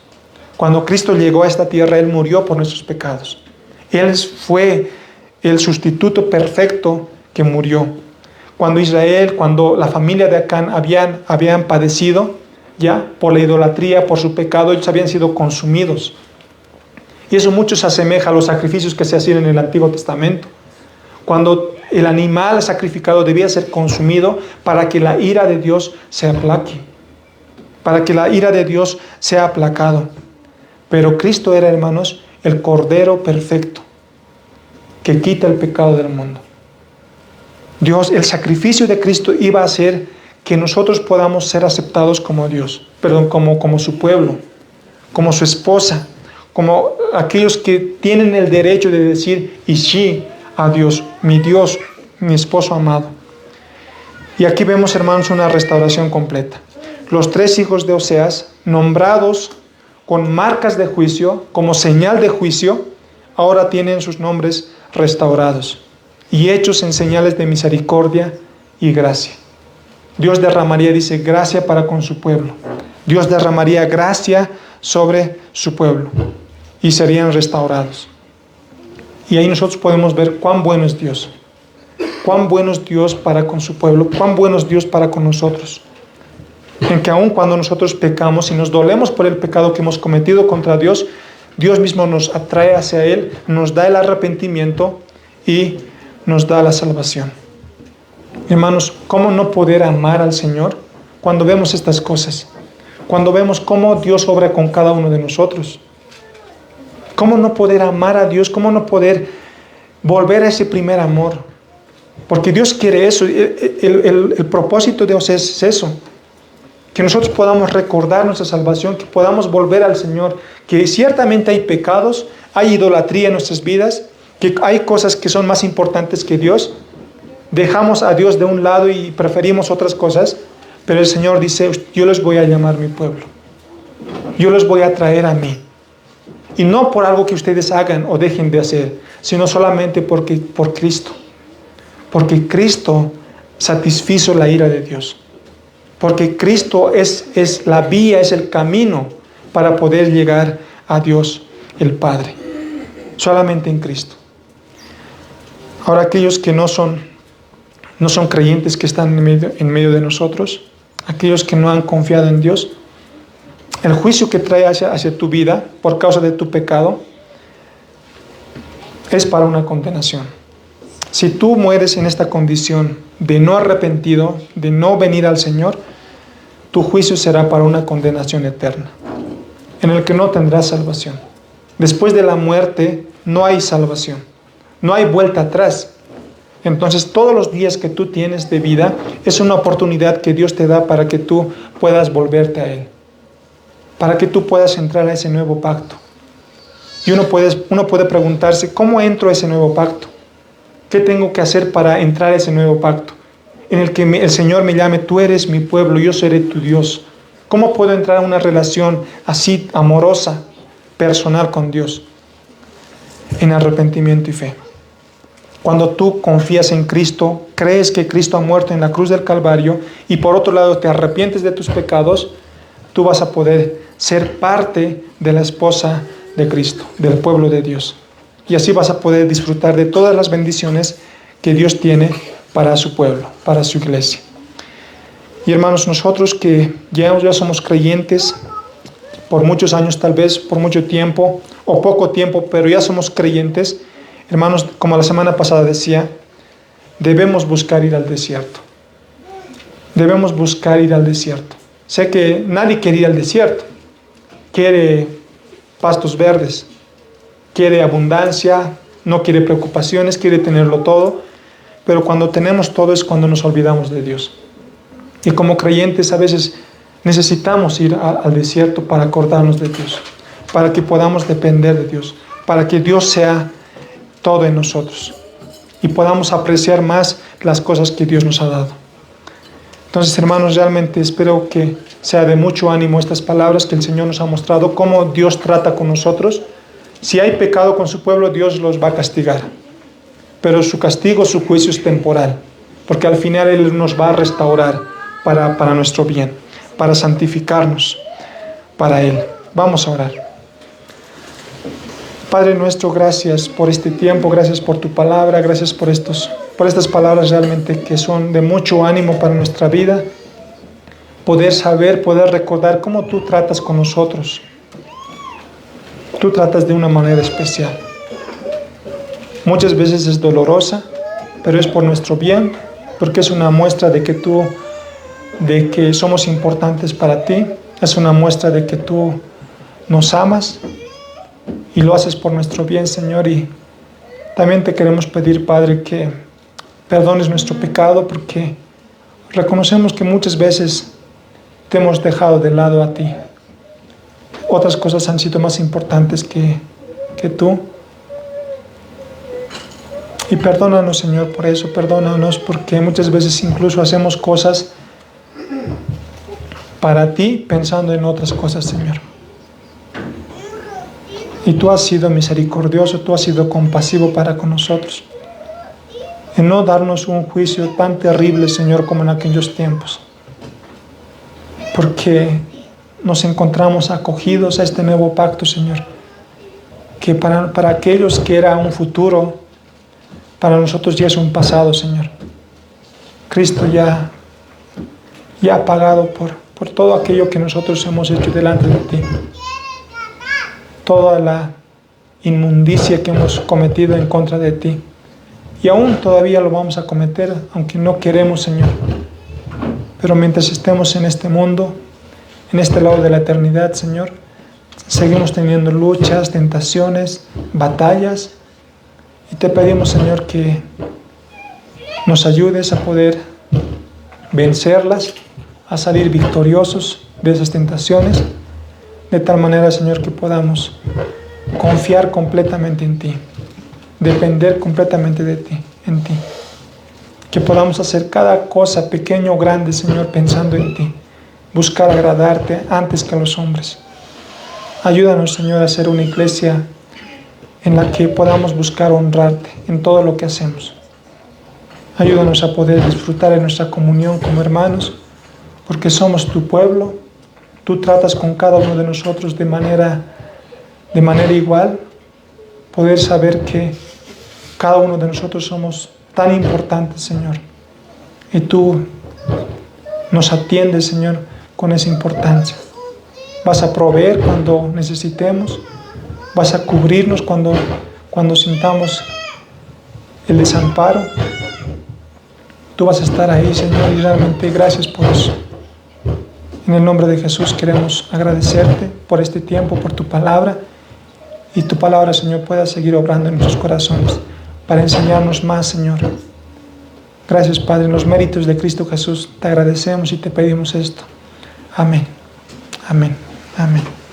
Cuando Cristo llegó a esta tierra, Él murió por nuestros pecados. Él fue el sustituto perfecto que murió. Cuando la familia de Acán habían padecido, ya, por la idolatría, por su pecado, ellos habían sido consumidos. Y eso mucho se asemeja a los sacrificios que se hacían en el Antiguo Testamento. Cuando el animal sacrificado debía ser consumido para que la ira de Dios se aplaque, para que la ira de Dios sea aplacado. Pero Cristo era, hermanos, el Cordero perfecto que quita el pecado del mundo. El sacrificio de Cristo iba a hacer que nosotros podamos ser aceptados como como su pueblo, como su esposa, como aquellos que tienen el derecho de decir Ishi a Dios, mi esposo amado. Y aquí vemos, hermanos, una restauración completa. Los 3 hijos de Oseas, nombrados con marcas de juicio, como señal de juicio, ahora tienen sus nombres restaurados y hechos en señales de misericordia y gracia. Dios derramaría, dice, gracia para con su pueblo. Dios derramaría gracia sobre su pueblo y serían restaurados. Y ahí nosotros podemos ver cuán bueno es Dios. Cuán bueno es Dios para con su pueblo, cuán bueno es Dios para con nosotros. En que aun cuando nosotros pecamos y nos dolemos por el pecado que hemos cometido contra Dios, Dios mismo nos atrae hacia Él, nos da el arrepentimiento y nos da la salvación. Hermanos, ¿cómo no poder amar al Señor cuando vemos estas cosas? Cuando vemos cómo Dios obra con cada uno de nosotros. ¿Cómo no poder amar a Dios? ¿Cómo no poder volver a ese primer amor? Porque Dios quiere eso. El propósito de Dios es eso. Que nosotros podamos recordar nuestra salvación, que podamos volver al Señor, que ciertamente hay pecados, hay idolatría en nuestras vidas, que hay cosas que son más importantes que Dios. Dejamos a Dios de un lado y preferimos otras cosas, pero el Señor dice, yo les voy a llamar mi pueblo. Yo les voy a traer a mí. Y no por algo que ustedes hagan o dejen de hacer, sino solamente por Cristo. Porque Cristo satisfizo la ira de Dios. Porque Cristo es la vía, es el camino para poder llegar a Dios el Padre. Solamente en Cristo. Ahora aquellos que no son creyentes, que están en medio de nosotros, aquellos que no han confiado en Dios, el juicio que trae hacia tu vida por causa de tu pecado es para una condenación. Si tú mueres en esta condición de no arrepentido, de no venir al Señor, tu juicio será para una condenación eterna, en el que no tendrás salvación. Después de la muerte no hay salvación, no hay vuelta atrás. Entonces todos los días que tú tienes de vida es una oportunidad que Dios te da para que tú puedas volverte a Él, para que tú puedas entrar a ese nuevo pacto. Y uno puede preguntarse, ¿cómo entro a ese nuevo pacto? ¿Qué tengo que hacer para entrar a ese nuevo pacto? En el que el Señor me llame, tú eres mi pueblo, yo seré tu Dios. ¿Cómo puedo entrar a una relación así amorosa, personal con Dios? En arrepentimiento y fe. Cuando tú confías en Cristo, crees que Cristo ha muerto en la cruz del Calvario y por otro lado te arrepientes de tus pecados, tú vas a poder ser parte de la esposa de Cristo, del pueblo de Dios. Y así vas a poder disfrutar de todas las bendiciones que Dios tiene para su pueblo, para su iglesia. Y hermanos, nosotros que ya somos creyentes por muchos años, tal vez por mucho tiempo o poco tiempo, pero ya somos creyentes, hermanos, como la semana pasada decía, debemos buscar ir al desierto. Debemos buscar ir al desierto. Sé que nadie quiere ir al desierto. Quiere pastos verdes, quiere abundancia, no quiere preocupaciones, quiere tenerlo todo. Pero cuando tenemos todo es cuando nos olvidamos de Dios. Y como creyentes a veces necesitamos ir al desierto para acordarnos de Dios, para que podamos depender de Dios, para que Dios sea todo en nosotros y podamos apreciar más las cosas que Dios nos ha dado. Entonces, hermanos, realmente espero que sea de mucho ánimo estas palabras que el Señor nos ha mostrado, cómo Dios trata con nosotros. Si hay pecado con su pueblo, Dios los va a castigar. Pero su castigo, su juicio es temporal, porque al final Él nos va a restaurar para nuestro bien, para santificarnos para Él. Vamos a orar. Padre nuestro, gracias por este tiempo, gracias por tu palabra, gracias por estas palabras realmente que son de mucho ánimo para nuestra vida. Poder saber, poder recordar cómo tú tratas con nosotros. Tú tratas de una manera especial. Muchas veces es dolorosa, pero es por nuestro bien, porque es una muestra de que somos importantes para ti. Es una muestra de que tú nos amas y lo haces por nuestro bien, Señor. Y también te queremos pedir, Padre, que perdones nuestro pecado, porque reconocemos que muchas veces te hemos dejado de lado a ti. Otras cosas han sido más importantes que tú. Y perdónanos, Señor, por eso. Perdónanos porque muchas veces incluso hacemos cosas para ti pensando en otras cosas, Señor. Y tú has sido misericordioso, tú has sido compasivo para con nosotros. En no darnos un juicio tan terrible, Señor, como en aquellos tiempos. Porque nos encontramos acogidos a este nuevo pacto, Señor. Que para aquellos que era un futuro, para nosotros ya es un pasado, Señor. Cristo ya ha pagado por todo aquello que nosotros hemos hecho delante de ti. Toda la inmundicia que hemos cometido en contra de ti. Y aún todavía lo vamos a cometer, aunque no queremos, Señor. Pero mientras estemos en este mundo, en este lado de la eternidad, Señor, seguimos teniendo luchas, tentaciones, batallas. Y te pedimos, Señor, que nos ayudes a poder vencerlas, a salir victoriosos de esas tentaciones, de tal manera, Señor, que podamos confiar completamente en ti, depender completamente de ti, en ti. Que podamos hacer cada cosa, pequeño o grande, Señor, pensando en ti, buscar agradarte antes que a los hombres. Ayúdanos, Señor, a ser una iglesia en la que podamos buscar honrarte en todo lo que hacemos. Ayúdanos a poder disfrutar de nuestra comunión como hermanos, porque somos tu pueblo. Tú tratas con cada uno de nosotros de manera igual. Poder saber que cada uno de nosotros somos tan importantes, Señor. Y tú nos atiendes, Señor, con esa importancia. Vas a proveer cuando necesitemos. Vas a cubrirnos cuando cuando sintamos el desamparo, tú vas a estar ahí, Señor, y realmente gracias por eso. En el nombre de Jesús queremos agradecerte por este tiempo, por tu palabra, y tu palabra, Señor, pueda seguir obrando en nuestros corazones para enseñarnos más, Señor. Gracias, Padre, en los méritos de Cristo Jesús te agradecemos y te pedimos esto. Amén, amén, amén.